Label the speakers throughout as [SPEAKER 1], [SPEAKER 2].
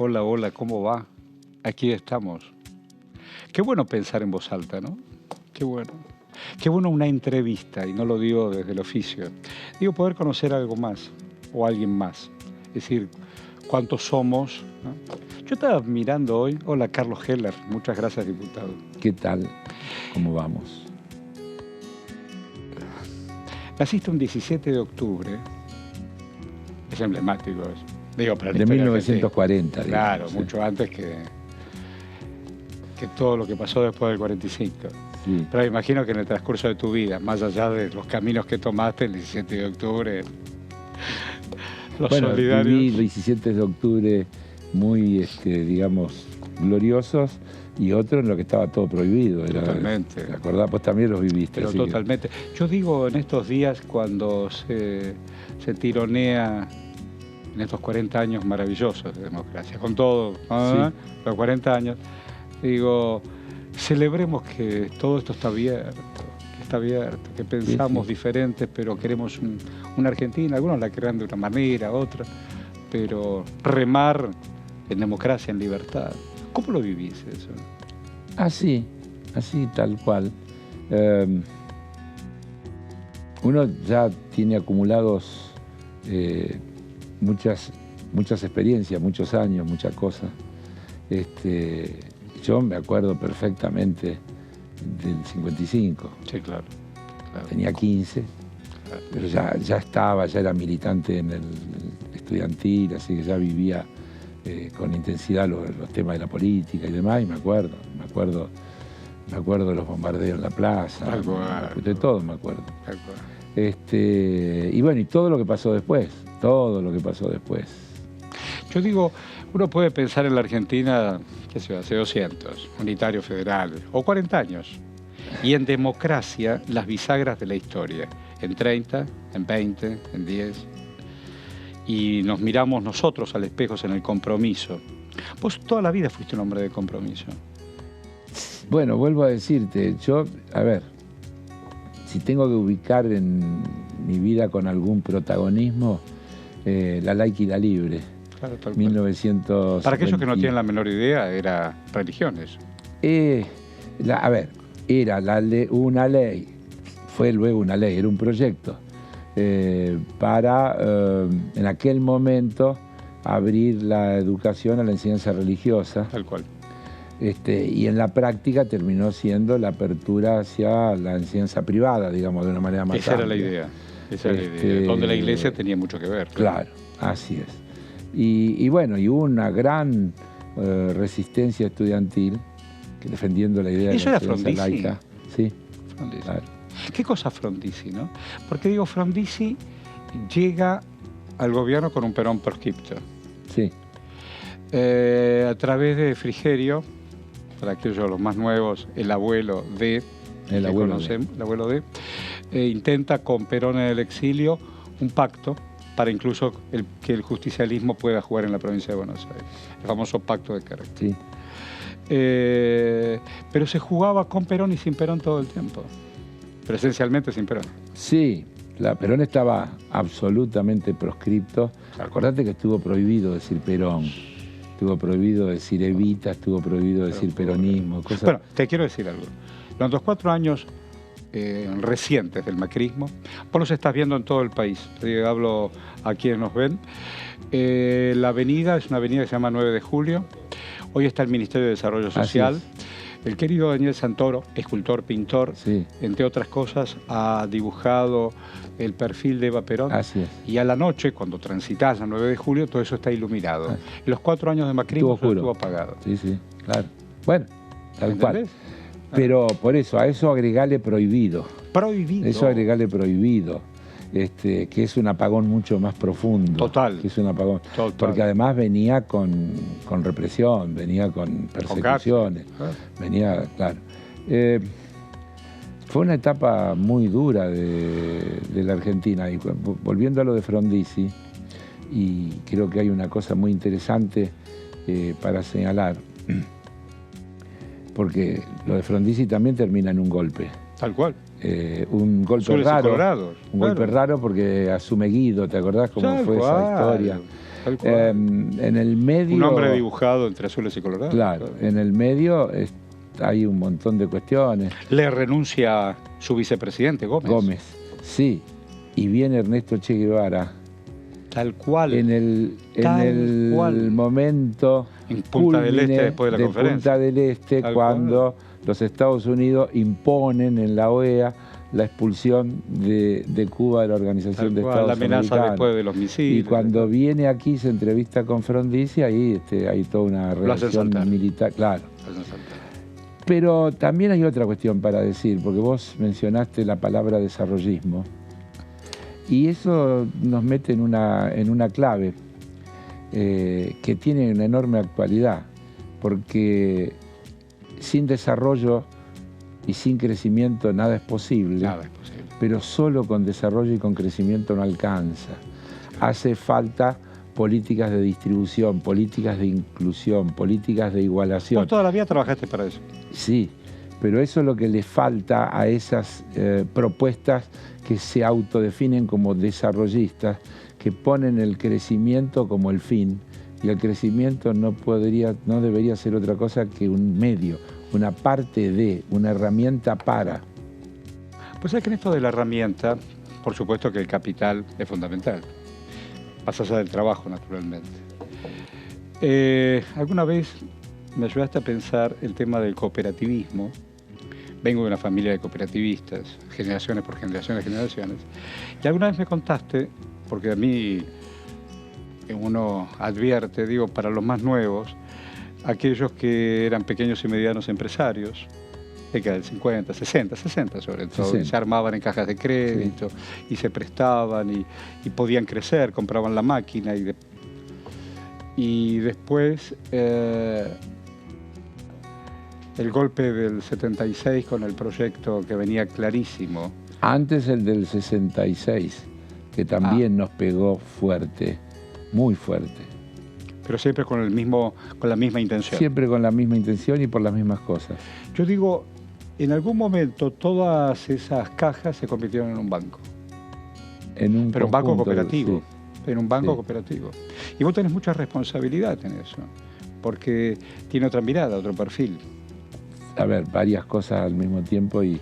[SPEAKER 1] Hola, hola, ¿cómo va? Aquí estamos. Qué bueno pensar en voz alta, ¿no? Qué bueno. Qué bueno una entrevista, y no lo digo desde el oficio. Digo poder conocer algo más, o alguien más. Es decir, cuántos somos, ¿no? Yo estaba mirando hoy, hola Carlos Heller, muchas gracias diputado.
[SPEAKER 2] ¿Qué tal? ¿Cómo vamos?
[SPEAKER 1] Naciste un 17 de octubre, es emblemático eso. Digo, para la
[SPEAKER 2] De
[SPEAKER 1] historia
[SPEAKER 2] 1940,
[SPEAKER 1] argentina. Claro,
[SPEAKER 2] digamos, sí.
[SPEAKER 1] mucho antes que todo lo que pasó después del 45.
[SPEAKER 2] Sí.
[SPEAKER 1] Pero imagino que en el transcurso de tu vida, más allá de los caminos que tomaste el 17 de octubre, los
[SPEAKER 2] Bueno,
[SPEAKER 1] solidarios.
[SPEAKER 2] viví el 17 de octubre muy, digamos, gloriosos, y otro en lo que estaba todo prohibido.
[SPEAKER 1] Totalmente.
[SPEAKER 2] ¿Te acordás? Vos también los viviste.
[SPEAKER 1] Pero totalmente. Yo digo, en estos días, cuando se tironea en estos 40 años maravillosos de democracia, con todo, ¿no? Sí. Los 40 años, digo, celebremos que todo esto está abierto, que pensamos diferentes, pero queremos una Argentina. Algunos la crean de una manera, otra, pero remar en democracia, en libertad. ¿Cómo lo vivís eso?
[SPEAKER 2] Así tal cual. Uno ya tiene acumulados muchas experiencias, muchos años, muchas cosas. Yo me acuerdo perfectamente del 55.
[SPEAKER 1] Sí, claro.
[SPEAKER 2] Tenía 15, claro. Pero ya era militante en el estudiantil, así que ya vivía con intensidad los temas de la política y demás, y me acuerdo de los bombardeos en la plaza, de todo me acuerdo. Y bueno, y todo lo que pasó después,
[SPEAKER 1] Yo digo, uno puede pensar en la Argentina, qué sé yo, hace 200, unitario federal, o 40 años, y en democracia las bisagras de la historia, en 30, en 20, en 10, y nos miramos nosotros al espejo en el compromiso. Vos toda la vida fuiste un hombre de compromiso.
[SPEAKER 2] Bueno, vuelvo a decirte, yo, a ver, si tengo que ubicar en mi vida con algún protagonismo, la laica y la libre.
[SPEAKER 1] Claro, tal
[SPEAKER 2] 1900.
[SPEAKER 1] Para aquellos que no tienen la menor idea, era religiones.
[SPEAKER 2] A ver, era una ley, fue luego una ley, era un proyecto para, en aquel momento, abrir la educación a la enseñanza religiosa.
[SPEAKER 1] Tal cual.
[SPEAKER 2] Y en la práctica terminó siendo la apertura hacia la enseñanza privada, digamos, de una manera más
[SPEAKER 1] amplia. Esa era la idea. Donde la iglesia tenía mucho que ver.
[SPEAKER 2] Claro, así es. Y bueno, y hubo una gran resistencia estudiantil defendiendo la idea de la enseñanza laica. Sí,
[SPEAKER 1] Frondizi. Claro. ¿Qué cosa Frondizi, no? Porque digo, Frondizi llega al gobierno con un Perón proscripto.
[SPEAKER 2] Sí.
[SPEAKER 1] A través de Frigerio, para aquellos los más nuevos, el abuelo de, intenta con Perón en el exilio un pacto para incluso que el justicialismo pueda jugar en la provincia de Buenos Aires. El famoso pacto de carácter.
[SPEAKER 2] Sí.
[SPEAKER 1] Pero se jugaba con Perón y sin Perón todo el tiempo. Presencialmente sin Perón.
[SPEAKER 2] Sí, Perón estaba absolutamente proscripto. Acordate que estuvo prohibido decir Perón. Estuvo prohibido decir Evita, estuvo prohibido decir peronismo, cosas...
[SPEAKER 1] Bueno, te quiero decir algo. Los 4 años recientes del macrismo, vos los estás viendo en todo el país. Hablo a quienes nos ven. La avenida es una avenida que se llama 9 de Julio. Hoy está el Ministerio de Desarrollo Social. El querido Daniel Santoro, escultor, pintor,
[SPEAKER 2] sí,
[SPEAKER 1] entre otras cosas, ha dibujado el perfil de Eva Perón.
[SPEAKER 2] Así es.
[SPEAKER 1] Y a la noche, cuando transitas a 9 de julio, todo eso está iluminado. En los 4 años de macrismo estuvo apagado.
[SPEAKER 2] Sí, sí, claro. Bueno, tal cual. Pero por eso, a eso agregale prohibido.
[SPEAKER 1] Prohibido.
[SPEAKER 2] Eso agregale prohibido. Que es un apagón mucho más profundo.
[SPEAKER 1] Total.
[SPEAKER 2] Que es un apagón.
[SPEAKER 1] Total.
[SPEAKER 2] Porque además venía con represión, venía con persecuciones. Venía, claro. Fue una etapa muy dura de la Argentina. Y volviendo a lo de Frondizi, y creo que hay una cosa muy interesante para señalar, porque lo de Frondizi también termina en un golpe.
[SPEAKER 1] Tal cual.
[SPEAKER 2] Un golpe raro. Un golpe raro porque asume Guido, ¿te acordás cómo fue esa historia?
[SPEAKER 1] Tal cual.
[SPEAKER 2] En el medio...
[SPEAKER 1] Un hombre dibujado entre azules y colorados.
[SPEAKER 2] Claro, en el medio hay un montón de cuestiones.
[SPEAKER 1] Le renuncia su vicepresidente, Gómez.
[SPEAKER 2] Gómez, sí. Y viene Ernesto Che Guevara.
[SPEAKER 1] Tal cual.
[SPEAKER 2] En el momento
[SPEAKER 1] en Punta del Este, después de la conferencia.
[SPEAKER 2] Punta del Este, tal cuando los Estados Unidos imponen en la OEA la expulsión de Cuba de la Organización de Estados Americanos.
[SPEAKER 1] La amenaza después de los misiles.
[SPEAKER 2] Y cuando viene aquí, se entrevista con Frondizi, ahí hay toda una relación militar. Claro. Pero también hay otra cuestión para decir, porque vos mencionaste la palabra desarrollismo. Y eso nos mete en una clave que tiene una enorme actualidad, porque sin desarrollo y sin crecimiento nada es posible.
[SPEAKER 1] Nada es posible.
[SPEAKER 2] Pero solo con desarrollo y con crecimiento no alcanza. Sí. Hace falta políticas de distribución, políticas de inclusión, políticas de igualación.
[SPEAKER 1] Vos toda la vida trabajaste para eso.
[SPEAKER 2] Sí, pero eso es lo que le falta a esas propuestas que se autodefinen como desarrollistas, que ponen el crecimiento como el fin, y el crecimiento no debería ser otra cosa que un medio, una parte de, una herramienta para.
[SPEAKER 1] Pues es que en esto de la herramienta, por supuesto que el capital es fundamental, más allá del trabajo, naturalmente. Alguna vez me ayudaste a pensar el tema del cooperativismo. Vengo de una familia de cooperativistas, generaciones por generaciones, y alguna vez me contaste, porque a mí uno advierte, digo, para los más nuevos, aquellos que eran pequeños y medianos empresarios, década del 50, 60 sobre todo, 60. Se armaban en cajas de crédito, sí, y se prestaban y podían crecer, compraban la máquina y después el golpe del 76 con el proyecto que venía clarísimo.
[SPEAKER 2] Antes el del 66, que también nos pegó fuerte, muy fuerte.
[SPEAKER 1] Pero siempre con la misma intención.
[SPEAKER 2] Siempre con la misma intención y por las mismas cosas.
[SPEAKER 1] Yo digo, en algún momento todas esas cajas se convirtieron en un banco. Pero un banco cooperativo. Sí. En un banco cooperativo. Y vos tenés mucha responsabilidad en eso, porque tiene otra mirada, otro perfil.
[SPEAKER 2] A ver, varias cosas al mismo tiempo y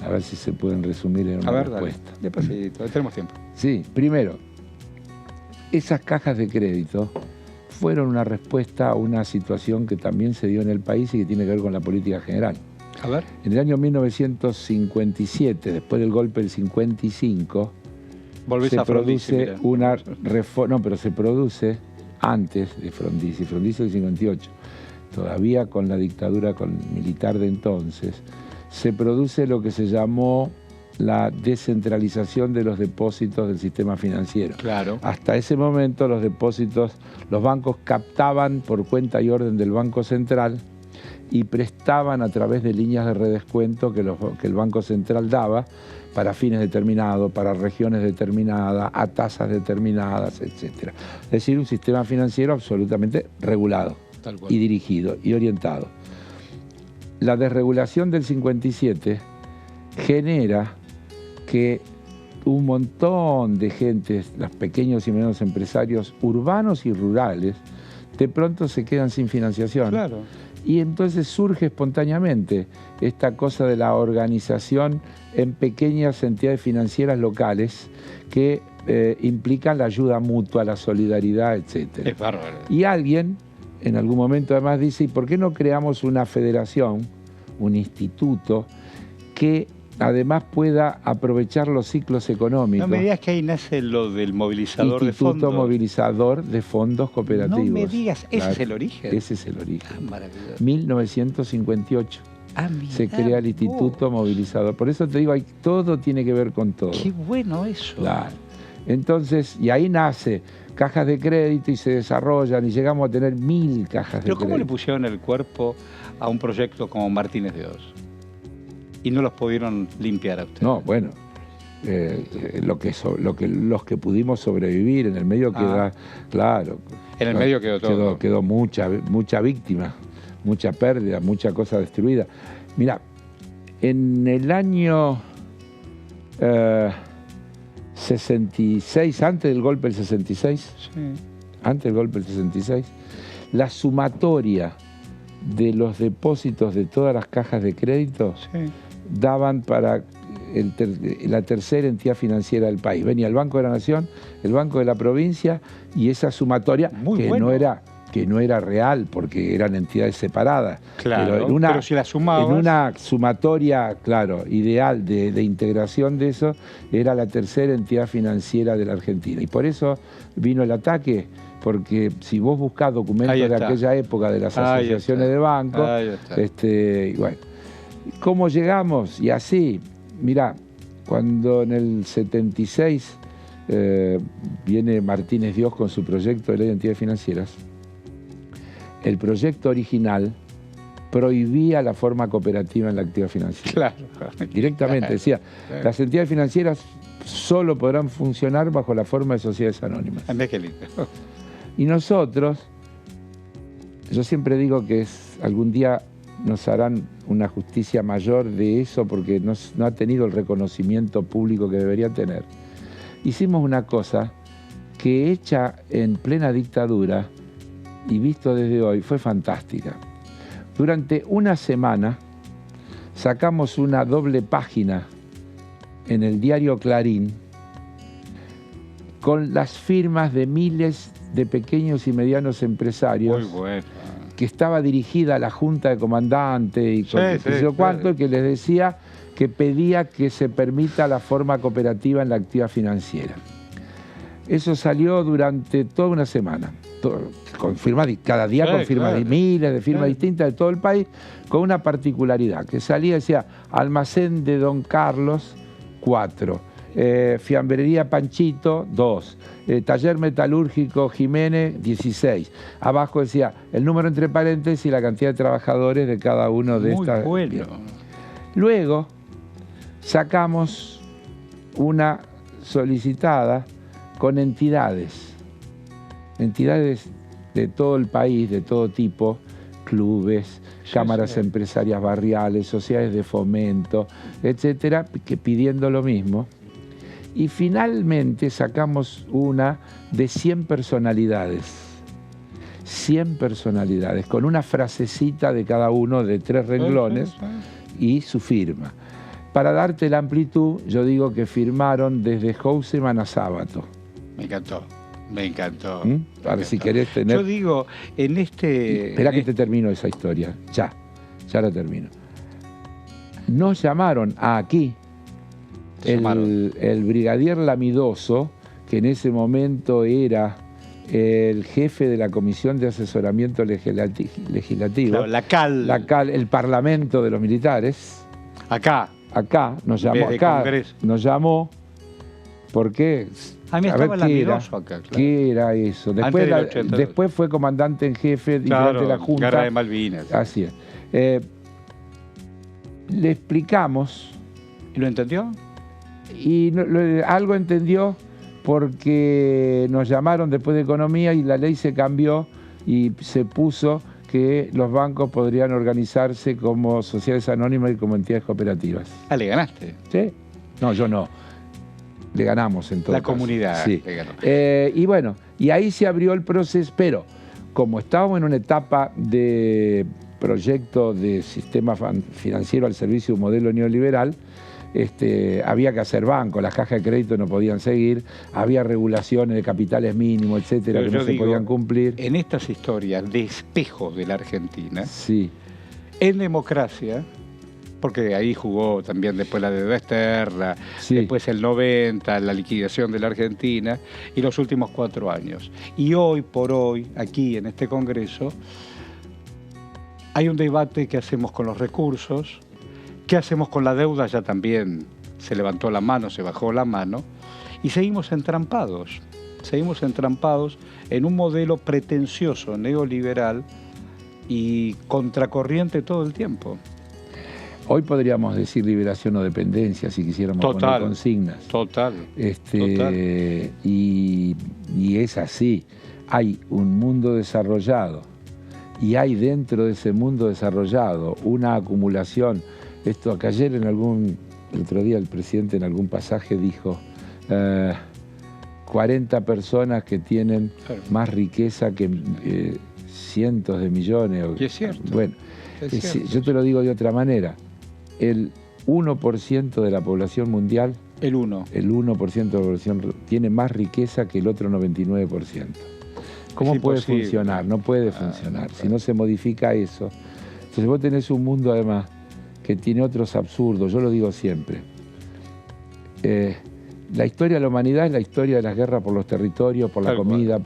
[SPEAKER 2] a ver si se pueden resumir en una respuesta.
[SPEAKER 1] Dale, despacito, tenemos tiempo.
[SPEAKER 2] Sí, primero, esas cajas de crédito fueron una respuesta a una situación que también se dio en el país y que tiene que ver con la política general.
[SPEAKER 1] A ver.
[SPEAKER 2] En el año 1957, después del golpe del 55, se produce una reforma, no, pero se produce antes de Frondizi, Frondizi del 58, todavía con la dictadura militar de entonces, se produce lo que se llamó la descentralización de los depósitos del sistema financiero.
[SPEAKER 1] Claro.
[SPEAKER 2] Hasta ese momento los depósitos, los bancos captaban por cuenta y orden del Banco Central y prestaban a través de líneas de redescuento que el Banco Central daba para fines determinados, para regiones determinadas, a tasas determinadas, etc. Es decir, un sistema financiero absolutamente regulado y dirigido y orientado. La desregulación del 57 genera que un montón de gente, los pequeños y medianos empresarios urbanos y rurales, de pronto se quedan sin financiación.
[SPEAKER 1] Claro.
[SPEAKER 2] Y entonces surge espontáneamente esta cosa de la organización en pequeñas entidades financieras locales que implican la ayuda mutua, la solidaridad, etc.
[SPEAKER 1] Es bárbaro.
[SPEAKER 2] Y alguien en algún momento además dice, ¿y por qué no creamos una federación, un instituto, que además pueda aprovechar los ciclos económicos?
[SPEAKER 1] No me digas que ahí nace lo del movilizador de fondos.
[SPEAKER 2] Instituto movilizador de fondos cooperativos.
[SPEAKER 1] No me digas, ¿ese
[SPEAKER 2] claro,
[SPEAKER 1] es el origen?
[SPEAKER 2] Ese es el origen.
[SPEAKER 1] Ah, maravilloso.
[SPEAKER 2] 1958. Se crea el Instituto Movilizador. Por eso te digo, todo tiene que ver con todo.
[SPEAKER 1] Qué bueno eso.
[SPEAKER 2] Claro. Entonces, y ahí nace cajas de crédito y se desarrollan y llegamos a tener 1000 cajas de crédito.
[SPEAKER 1] Pero ¿cómo le pusieron el cuerpo a un proyecto como Martínez de Oz? Y no los pudieron limpiar a ustedes.
[SPEAKER 2] No, bueno, los que pudimos sobrevivir, en el medio queda, claro.
[SPEAKER 1] En el medio quedó todo.
[SPEAKER 2] Quedó mucha víctima, mucha pérdida, mucha cosa destruida. Mira, en el año 66, antes del golpe del 66,
[SPEAKER 1] sí,
[SPEAKER 2] antes del golpe del 66, la sumatoria de los depósitos de todas las cajas de crédito daban para la tercera entidad financiera del país. Venía el Banco de la Nación, el Banco de la Provincia y esa sumatoria que no era real porque eran entidades separadas.
[SPEAKER 1] Claro, pero si la sumabas...
[SPEAKER 2] En una sumatoria, claro, ideal de integración de eso, era la tercera entidad financiera de la Argentina. Y por eso vino el ataque, porque si vos buscás documentos de aquella época de las asociaciones de bancos, bueno, ¿cómo llegamos? Y así, mirá, cuando en el 76 viene Martínez Dios con su proyecto de ley de entidades financieras, el proyecto original prohibía la forma cooperativa en la actividad financiera. Claro. Directamente, decía, las entidades financieras solo podrán funcionar bajo la forma de sociedades anónimas.
[SPEAKER 1] Qué lindo.
[SPEAKER 2] Y nosotros, yo siempre digo que algún día nos harán una justicia mayor de eso porque no ha tenido el reconocimiento público que debería tener. Hicimos una cosa que hecha en plena dictadura y visto desde hoy fue fantástica. Durante una semana sacamos una doble página en el diario Clarín con las firmas de miles de pequeños y medianos empresarios.
[SPEAKER 1] Muy bueno.
[SPEAKER 2] Que estaba dirigida a la Junta de Comandantes y que les decía que pedía que se permita la forma cooperativa en la actividad financiera. Eso salió durante toda una semana. Cada día con firmas, miles de firmas distintas de todo el país, con una particularidad, que salía, decía, Almacén de Don Carlos, 4. Fiambrería Panchito, 2. Taller Metalúrgico Jiménez, 16. Abajo decía el número entre paréntesis y la cantidad de trabajadores de cada uno de estas.
[SPEAKER 1] Muy bueno.
[SPEAKER 2] Luego sacamos una solicitada con entidades de todo el país, de todo tipo, clubes, cámaras empresarias barriales, sociedades de fomento, etcétera, que pidiendo lo mismo. Y finalmente sacamos una de 100 personalidades. 100 personalidades, con una frasecita de cada uno de 3 renglones y su firma. Para darte la amplitud, yo digo que firmaron desde Houseman a Sábato.
[SPEAKER 1] Me encantó. Me encantó.
[SPEAKER 2] Ahora, si querés tener...
[SPEAKER 1] Yo digo, en este...
[SPEAKER 2] Espera que te termino esa historia. Ya la termino. Nos llamaron aquí el brigadier Lamidoso, que en ese momento era el jefe de la Comisión de Asesoramiento Legislativo. Claro,
[SPEAKER 1] la CAL.
[SPEAKER 2] El Parlamento de los Militares.
[SPEAKER 1] Acá
[SPEAKER 2] nos llamó. ¿Por qué?
[SPEAKER 1] A mí estaba Lamidoso acá, claro.
[SPEAKER 2] ¿Qué era eso? Después fue comandante en jefe de la Junta.
[SPEAKER 1] Guerra de Malvinas.
[SPEAKER 2] Así es. Le explicamos.
[SPEAKER 1] ¿Y lo entendió?
[SPEAKER 2] Y algo entendió porque nos llamaron después de Economía y la ley se cambió y se puso que los bancos podrían organizarse como sociedades anónimas y como entidades cooperativas.
[SPEAKER 1] ¿Le ganaste?
[SPEAKER 2] ¿Sí? No, yo no. Le ganamos en todo
[SPEAKER 1] la caso. Comunidad
[SPEAKER 2] sí.
[SPEAKER 1] Le ganó.
[SPEAKER 2] Y bueno, y ahí se abrió el proceso, pero como estábamos en una etapa de proyecto de sistema financiero al servicio de un modelo neoliberal, había que hacer banco, las cajas de crédito no podían seguir, había regulaciones de capitales mínimos, etcétera, que no se podían cumplir.
[SPEAKER 1] En estas historias de espejos de la Argentina, en democracia, porque ahí jugó también después la deuda externa, después el 90, la liquidación de la Argentina y los últimos 4 años. Y hoy por hoy, aquí en este Congreso, hay un debate que hacemos con los recursos, qué hacemos con la deuda, ya también se levantó la mano, se bajó la mano, y seguimos entrampados en un modelo pretencioso, neoliberal y contracorriente todo el tiempo.
[SPEAKER 2] Hoy podríamos decir liberación o dependencia, si quisiéramos poner consignas.
[SPEAKER 1] Total.
[SPEAKER 2] Y es así. Hay un mundo desarrollado y hay dentro de ese mundo desarrollado una acumulación. Esto que ayer el otro día el presidente en algún pasaje dijo, 40 personas que tienen más riqueza que cientos de millones.
[SPEAKER 1] Y es cierto.
[SPEAKER 2] Bueno,
[SPEAKER 1] es cierto.
[SPEAKER 2] yo te lo digo de otra manera. El 1% de la población mundial,
[SPEAKER 1] el 1%
[SPEAKER 2] de la población tiene más riqueza que el otro 99%. ¿Cómo puede funcionar? No puede funcionar. Si no se modifica eso. Entonces vos tenés un mundo además que tiene otros absurdos. Yo lo digo siempre. La historia de la humanidad es la historia de las guerras por los territorios, por la comida.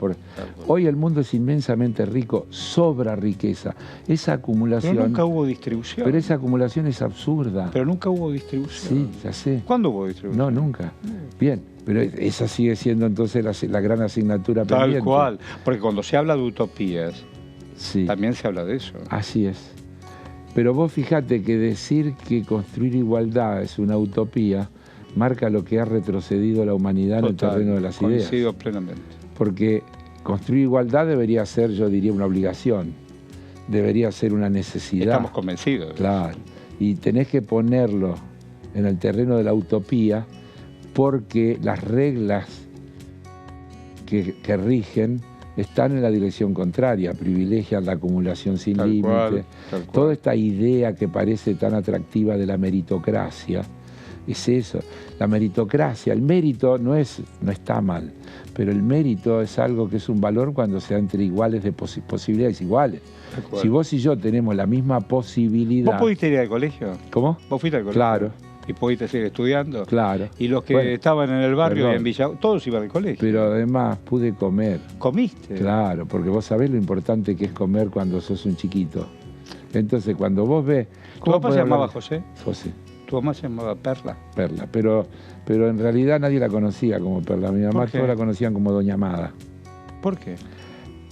[SPEAKER 2] Hoy el mundo es inmensamente rico, sobra riqueza. Esa acumulación...
[SPEAKER 1] Pero nunca hubo distribución.
[SPEAKER 2] Pero esa acumulación es absurda.
[SPEAKER 1] Pero nunca hubo distribución.
[SPEAKER 2] Sí, ya sé.
[SPEAKER 1] ¿Cuándo hubo distribución?
[SPEAKER 2] No, nunca. Bien, pero esa sigue siendo entonces la gran asignatura pendiente.
[SPEAKER 1] Tal cual. Porque cuando se habla de utopías, también se habla de eso.
[SPEAKER 2] Así es. Pero vos fijate que decir que construir igualdad es una utopía marca lo que ha retrocedido la humanidad en el terreno de las ideas.
[SPEAKER 1] Coincido plenamente.
[SPEAKER 2] Porque construir igualdad debería ser, yo diría, una obligación. Debería ser una necesidad.
[SPEAKER 1] Estamos convencidos.
[SPEAKER 2] Claro. Y tenés que ponerlo en el terreno de la utopía porque las reglas que rigen están en la dirección contraria, privilegian la acumulación sin límite. Toda esta idea que parece tan atractiva de la meritocracia, es eso, la meritocracia. El mérito no está mal, pero el mérito es algo que es un valor cuando se da entre iguales de posibilidades iguales. Si vos y yo tenemos la misma posibilidad...
[SPEAKER 1] ¿Vos pudiste ir al colegio?
[SPEAKER 2] ¿Cómo?
[SPEAKER 1] ¿Vos fuiste al colegio?
[SPEAKER 2] Claro.
[SPEAKER 1] ¿Y pudiste seguir estudiando?
[SPEAKER 2] Claro.
[SPEAKER 1] Y los que estaban en el barrio y en Villa, todos iban al colegio.
[SPEAKER 2] Pero además pude comer.
[SPEAKER 1] ¿Comiste?
[SPEAKER 2] Claro, porque vos sabés lo importante que es comer cuando sos un chiquito. Entonces, cuando vos ves...
[SPEAKER 1] ¿Tu papá se llamaba José?
[SPEAKER 2] José.
[SPEAKER 1] ¿Tu mamá se llamaba Perla?
[SPEAKER 2] Perla, pero en realidad nadie la conocía como Perla. Mi mamá todos la conocían como Doña Amada.
[SPEAKER 1] ¿Por qué?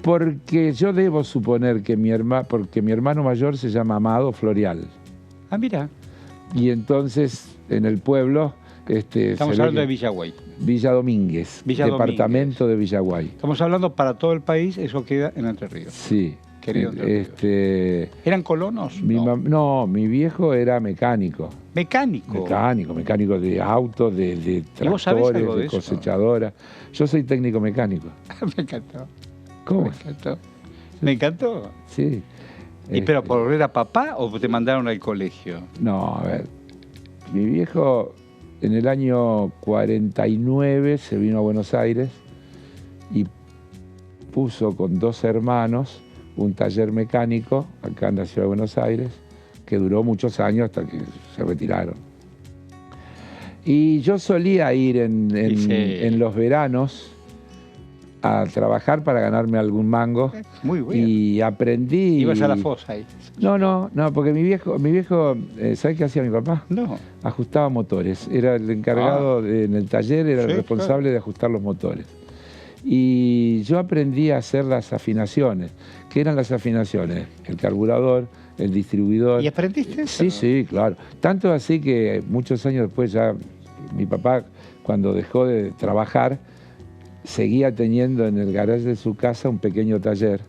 [SPEAKER 2] Porque yo debo suponer que porque mi hermano mayor se llama Amado Florial.
[SPEAKER 1] Ah, mira.
[SPEAKER 2] Y entonces, en el pueblo...
[SPEAKER 1] Estamos hablando de Villaguay.
[SPEAKER 2] Villa Domínguez, departamento de Villaguay.
[SPEAKER 1] Estamos hablando para todo el país, eso queda en Entre Ríos.
[SPEAKER 2] Sí.
[SPEAKER 1] Querido ¿Eran colonos?
[SPEAKER 2] No, mi viejo era mecánico.
[SPEAKER 1] ¿Mecánico?
[SPEAKER 2] Mecánico de autos, de tractores, de cosechadoras. Yo soy técnico mecánico.
[SPEAKER 1] Me encantó.
[SPEAKER 2] ¿Cómo?
[SPEAKER 1] Me encantó. ¿Me encantó?
[SPEAKER 2] Sí.
[SPEAKER 1] ¿Y pero por ver a papá o te mandaron al colegio?
[SPEAKER 2] No, a ver. Mi viejo en el año 49 se vino a Buenos Aires y puso con 2 hermanos un taller mecánico acá en la ciudad de Buenos Aires que duró muchos años hasta que se retiraron. Y yo solía ir en los veranos a trabajar para ganarme algún mango.
[SPEAKER 1] Muy bueno.
[SPEAKER 2] Y aprendí...
[SPEAKER 1] ¿Ibas a la fosa ahí?
[SPEAKER 2] No, porque mi viejo, ¿sabes qué hacía mi papá?
[SPEAKER 1] No.
[SPEAKER 2] Ajustaba motores. Era el encargado en el taller, era el responsable de ajustar los motores. Y yo aprendí a hacer las afinaciones. ¿Qué eran las afinaciones? El carburador, el distribuidor.
[SPEAKER 1] ¿Y aprendiste eso?
[SPEAKER 2] Sí, claro. Tanto así que muchos años después ya mi papá, cuando dejó de trabajar, seguía teniendo en el garaje de su casa un pequeño taller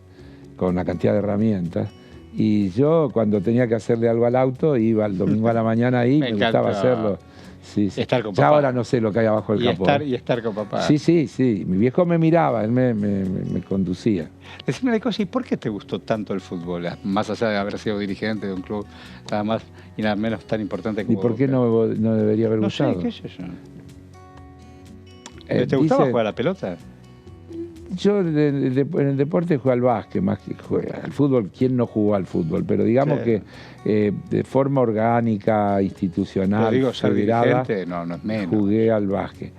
[SPEAKER 2] con una cantidad de herramientas. Y yo, cuando tenía que hacerle algo al auto, iba el domingo a la mañana ahí, me gustaba hacerlo. Sí.
[SPEAKER 1] Estar con
[SPEAKER 2] ya
[SPEAKER 1] papá.
[SPEAKER 2] ahora no sé lo que hay abajo del capó.
[SPEAKER 1] Y estar con papá.
[SPEAKER 2] Sí. Mi viejo me miraba, él me conducía.
[SPEAKER 1] Decime una cosa, ¿y por qué te gustó tanto el fútbol? Más allá de haber sido dirigente de un club nada más y nada menos tan importante como...
[SPEAKER 2] ¿Y por qué no debería haber gustado?
[SPEAKER 1] No sé, ¿qué es eso? ¿Te gustaba jugar a la pelota?
[SPEAKER 2] Yo en el deporte jugué al básquet, más que al fútbol. ¿Quién no jugó al fútbol? Pero digamos que de forma orgánica, institucional,
[SPEAKER 1] pero digo,
[SPEAKER 2] federada,
[SPEAKER 1] ser dirigente, no es menos.
[SPEAKER 2] Jugué al básquet.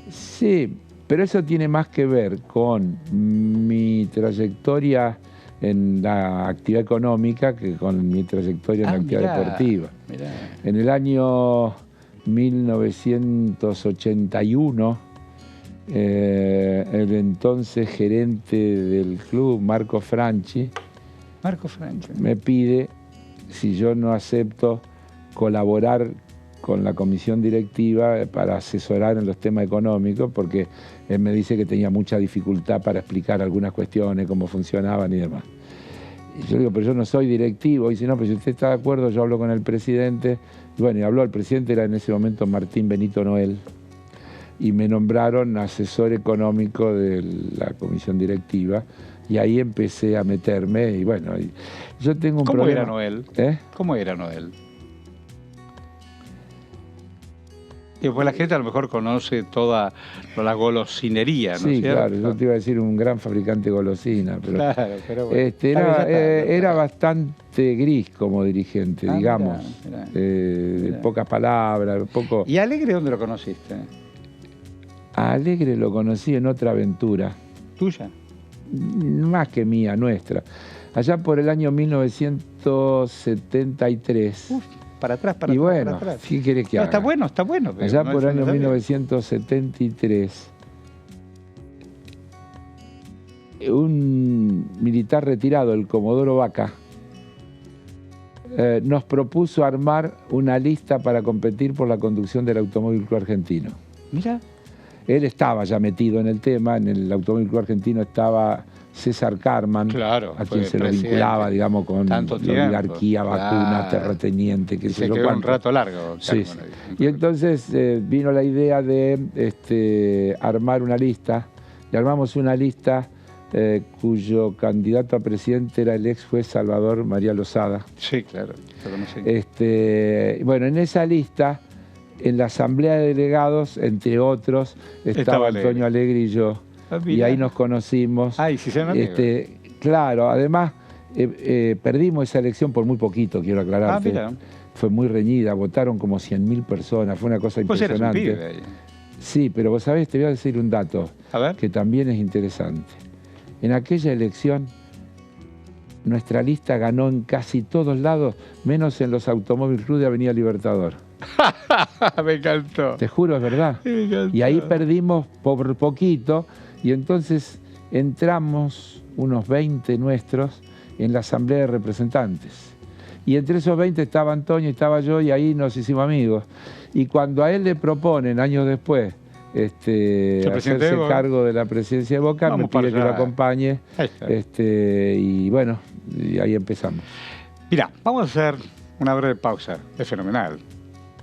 [SPEAKER 2] Sí, pero eso tiene más que ver con mi trayectoria en la actividad económica que con mi trayectoria en la actividad deportiva.
[SPEAKER 1] Mirá.
[SPEAKER 2] En el año 1981... el entonces gerente del club, Marco Franchi, me pide si yo no acepto colaborar con la comisión directiva para asesorar en los temas económicos, porque él me dice que tenía mucha dificultad para explicar algunas cuestiones, cómo funcionaban y demás. Y yo digo, pero yo no soy directivo. Y dice, no, pero si usted está de acuerdo, yo hablo con el presidente. Y bueno, y habló el presidente, era en ese momento Martín Benito Noel. y me nombraron asesor económico de la comisión directiva, y ahí empecé a meterme, y bueno, yo tengo un
[SPEAKER 1] ¿Cómo
[SPEAKER 2] problema.
[SPEAKER 1] era Noel? ¿Cómo era Noel? Y pues la gente a lo mejor conoce toda la golosinería, ¿no?
[SPEAKER 2] Sí,
[SPEAKER 1] ¿cierto?
[SPEAKER 2] claro, yo te iba a decir un gran fabricante de golosinas, pero,
[SPEAKER 1] claro, pero bueno,
[SPEAKER 2] era bastante gris como dirigente, digamos,
[SPEAKER 1] mirá.
[SPEAKER 2] de pocas palabras, poco...
[SPEAKER 1] ¿Y Alegre dónde lo conociste?
[SPEAKER 2] A Alegre lo conocí en otra aventura.
[SPEAKER 1] ¿Tuya?
[SPEAKER 2] Más que mía, nuestra. Allá por el año 1973.
[SPEAKER 1] Para atrás, para
[SPEAKER 2] y
[SPEAKER 1] atrás,
[SPEAKER 2] bueno,
[SPEAKER 1] para atrás.
[SPEAKER 2] ¿qué querés que haga?
[SPEAKER 1] Está bueno.
[SPEAKER 2] Allá por el año 1973, un militar retirado, el Comodoro Vaca, nos propuso armar una lista para competir por la conducción del Automóvil Club Argentino.
[SPEAKER 1] Mira.
[SPEAKER 2] Él estaba ya metido en el tema, en el Automóvil Club Argentino estaba César Carman,
[SPEAKER 1] claro,
[SPEAKER 2] a quien se lo vinculaba, digamos, con la oligarquía vacuna, terrateniente, que
[SPEAKER 1] se quedó un rato largo.
[SPEAKER 2] Sí, sí. Y entonces vino la idea de armar una lista, y armamos una lista cuyo candidato a presidente era el ex juez Salvador María Lozada.
[SPEAKER 1] Sí, claro, lo conocí.
[SPEAKER 2] Bueno, en esa lista, en la asamblea de delegados, entre otros, estaba Antonio Alegre y yo. Y ahí nos conocimos.
[SPEAKER 1] Y si se
[SPEAKER 2] claro, además perdimos esa elección por muy poquito, quiero aclararte. Fue muy reñida, votaron como 100.000 personas, fue una cosa impresionante.
[SPEAKER 1] Eres un pibe ahí.
[SPEAKER 2] Sí, pero vos sabés, te voy a decir un dato que también es interesante. En aquella elección, nuestra lista ganó en casi todos lados, menos en los Automóvil Club de Avenida Libertador.
[SPEAKER 1] Me encantó.
[SPEAKER 2] Te juro, es verdad.
[SPEAKER 1] Me encantó.
[SPEAKER 2] Y ahí perdimos por poquito, y entonces entramos unos 20 nuestros en la Asamblea de Representantes. Y entre esos 20 estaba Antonio, estaba yo, y ahí nos hicimos amigos. Y cuando a él le proponen, años después, hacerse cargo de la presidencia de Boca, me pide que lo acompañe. Y bueno, y ahí empezamos.
[SPEAKER 1] Mira, vamos a hacer una breve pausa. Es fenomenal.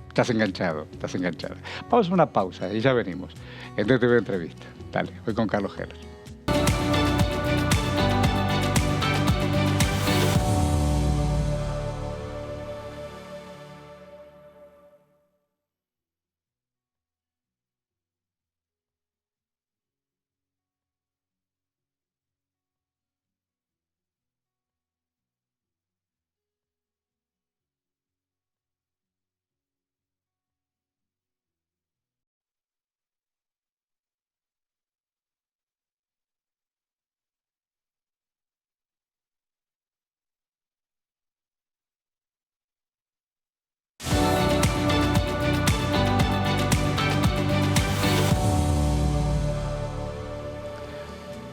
[SPEAKER 1] Estás enganchado, estás enganchada. Vamos a una pausa y ya venimos. En DTV Entrevista. Dale, voy con Carlos Heller.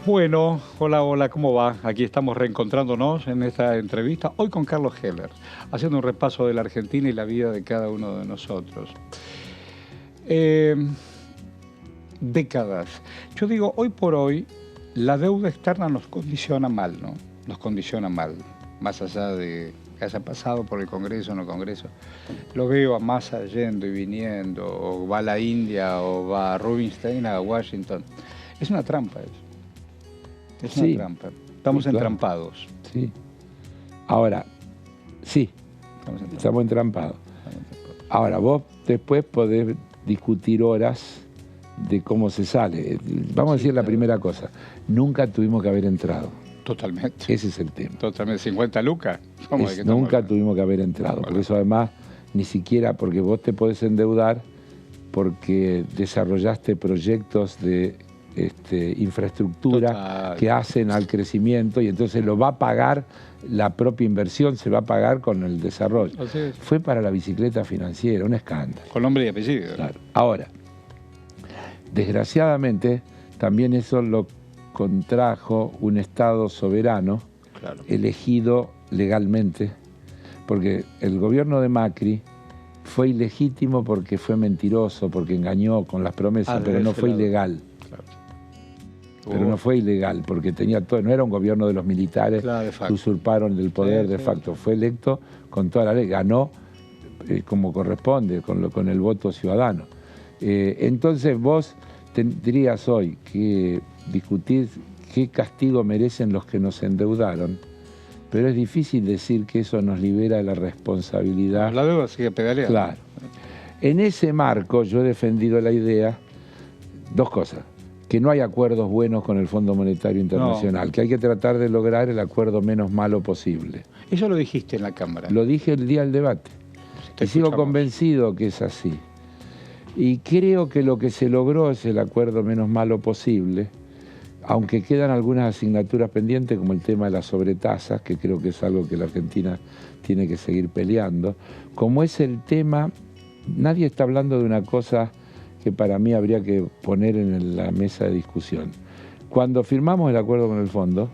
[SPEAKER 1] Bueno, hola, ¿cómo va? Aquí estamos reencontrándonos en esta entrevista, hoy con Carlos Heller, haciendo un repaso de la Argentina y la vida de cada uno de nosotros. Décadas. Yo digo, hoy por hoy, la deuda externa nos condiciona mal, ¿no? Nos condiciona mal, más allá de que haya pasado por el Congreso o no Congreso. Lo veo a Massa yendo y viniendo, o va a la India, o va a Rubinstein a Washington. Es una trampa eso. Es una trampa. Estamos entrampados.
[SPEAKER 2] Sí. Ahora, sí, estamos entrampados. Ahora, vos después podés discutir horas de cómo se sale. Vamos a decir la primera cosa. Nunca tuvimos que haber entrado.
[SPEAKER 1] Totalmente.
[SPEAKER 2] Ese es el tema.
[SPEAKER 1] Totalmente. 50 lucas.
[SPEAKER 2] Nunca tuvimos que haber entrado. Por eso además, ni siquiera, porque vos te podés endeudar porque desarrollaste proyectos de infraestructura que hacen al crecimiento, y entonces lo va a pagar la propia inversión, se va a pagar con el desarrollo. Fue para la bicicleta financiera, un escándalo.
[SPEAKER 1] Con nombre y apellido.
[SPEAKER 2] Claro. Ahora, desgraciadamente, también eso lo contrajo un Estado soberano, elegido legalmente, porque el gobierno de Macri fue ilegítimo porque fue mentiroso, porque engañó con las promesas, pero no fue ilegal. Pero no fue ilegal, porque tenía todo, no era un gobierno de los militares que usurparon el poder de facto. Fue electo con toda la ley, ganó como corresponde, con el voto ciudadano. Entonces vos tendrías hoy que discutir qué castigo merecen los que nos endeudaron, pero es difícil decir que eso nos libera de la responsabilidad.
[SPEAKER 1] La deuda sigue pedaleando.
[SPEAKER 2] Claro. En ese marco yo he defendido la idea, dos cosas, que no hay acuerdos buenos con el Fondo Monetario Internacional, que hay que tratar de lograr el acuerdo menos malo posible.
[SPEAKER 1] Eso lo dijiste en la Cámara.
[SPEAKER 2] Lo dije el día del debate. Y sigo convencido que es así. Y creo que lo que se logró es el acuerdo menos malo posible, aunque quedan algunas asignaturas pendientes, como el tema de las sobretasas, que creo que es algo que la Argentina tiene que seguir peleando, como es el tema, nadie está hablando de una cosa que para mí habría que poner en la mesa de discusión. Cuando firmamos el acuerdo con el fondo,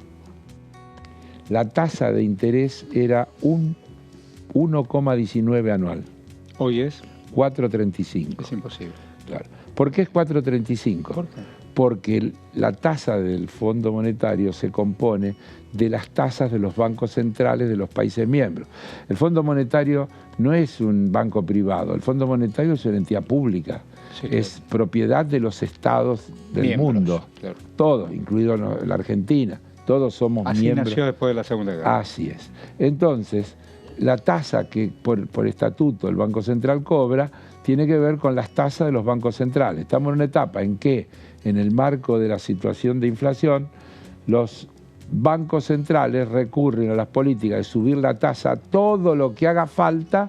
[SPEAKER 2] la tasa de interés era un 1,19 anual.
[SPEAKER 1] Hoy es
[SPEAKER 2] 4,35.
[SPEAKER 1] Es imposible.
[SPEAKER 2] Claro. ¿Por qué es 4,35?
[SPEAKER 1] ¿Por qué?
[SPEAKER 2] Porque la tasa del Fondo Monetario se compone de las tasas de los bancos centrales de los países miembros. El Fondo Monetario no es un banco privado, el Fondo Monetario es una entidad pública, sí, es propiedad de los estados del miembros, mundo, claro. Todos, incluido la Argentina, todos somos
[SPEAKER 1] así
[SPEAKER 2] miembros.
[SPEAKER 1] Así nació después de la Segunda Guerra.
[SPEAKER 2] Así es. Entonces, la tasa que por estatuto el Banco Central cobra tiene que ver con las tasas de los bancos centrales. Estamos en una etapa en que, en el marco de la situación de inflación, los bancos centrales recurren a las políticas de subir la tasa todo lo que haga falta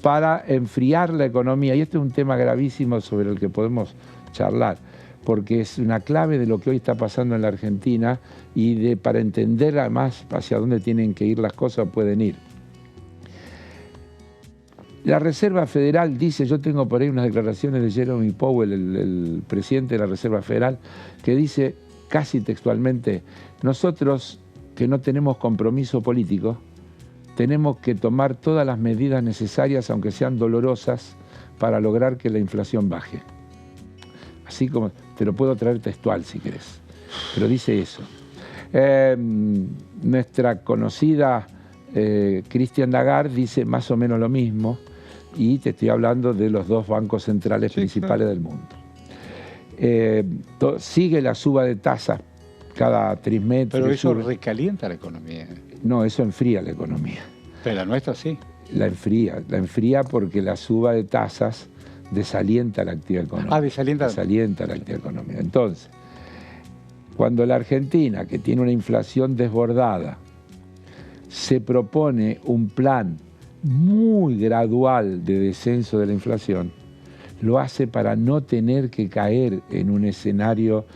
[SPEAKER 2] para enfriar la economía. Y este es un tema gravísimo sobre el que podemos charlar, porque es una clave de lo que hoy está pasando en la Argentina y para entender además hacia dónde tienen que ir las cosas, pueden ir. La Reserva Federal dice, yo tengo por ahí unas declaraciones de Jerome Powell, el presidente de la Reserva Federal, que dice casi textualmente, nosotros que no tenemos compromiso político, tenemos que tomar todas las medidas necesarias, aunque sean dolorosas, para lograr que la inflación baje. Así como, te lo puedo traer textual si querés, pero dice eso. Nuestra conocida Christine Lagarde dice más o menos lo mismo, y te estoy hablando de los dos bancos centrales principales del mundo. Sigue la suba de tasas cada trimestre.
[SPEAKER 1] Pero eso recalienta la economía.
[SPEAKER 2] No, eso enfría la economía.
[SPEAKER 1] Pero la nuestra sí.
[SPEAKER 2] La enfría porque la suba de tasas desalienta la actividad económica.
[SPEAKER 1] Ah, desalienta
[SPEAKER 2] la actividad económica. Entonces, cuando la Argentina, que tiene una inflación desbordada, se propone un plan muy gradual de descenso de la inflación, lo hace para no tener que caer en un escenario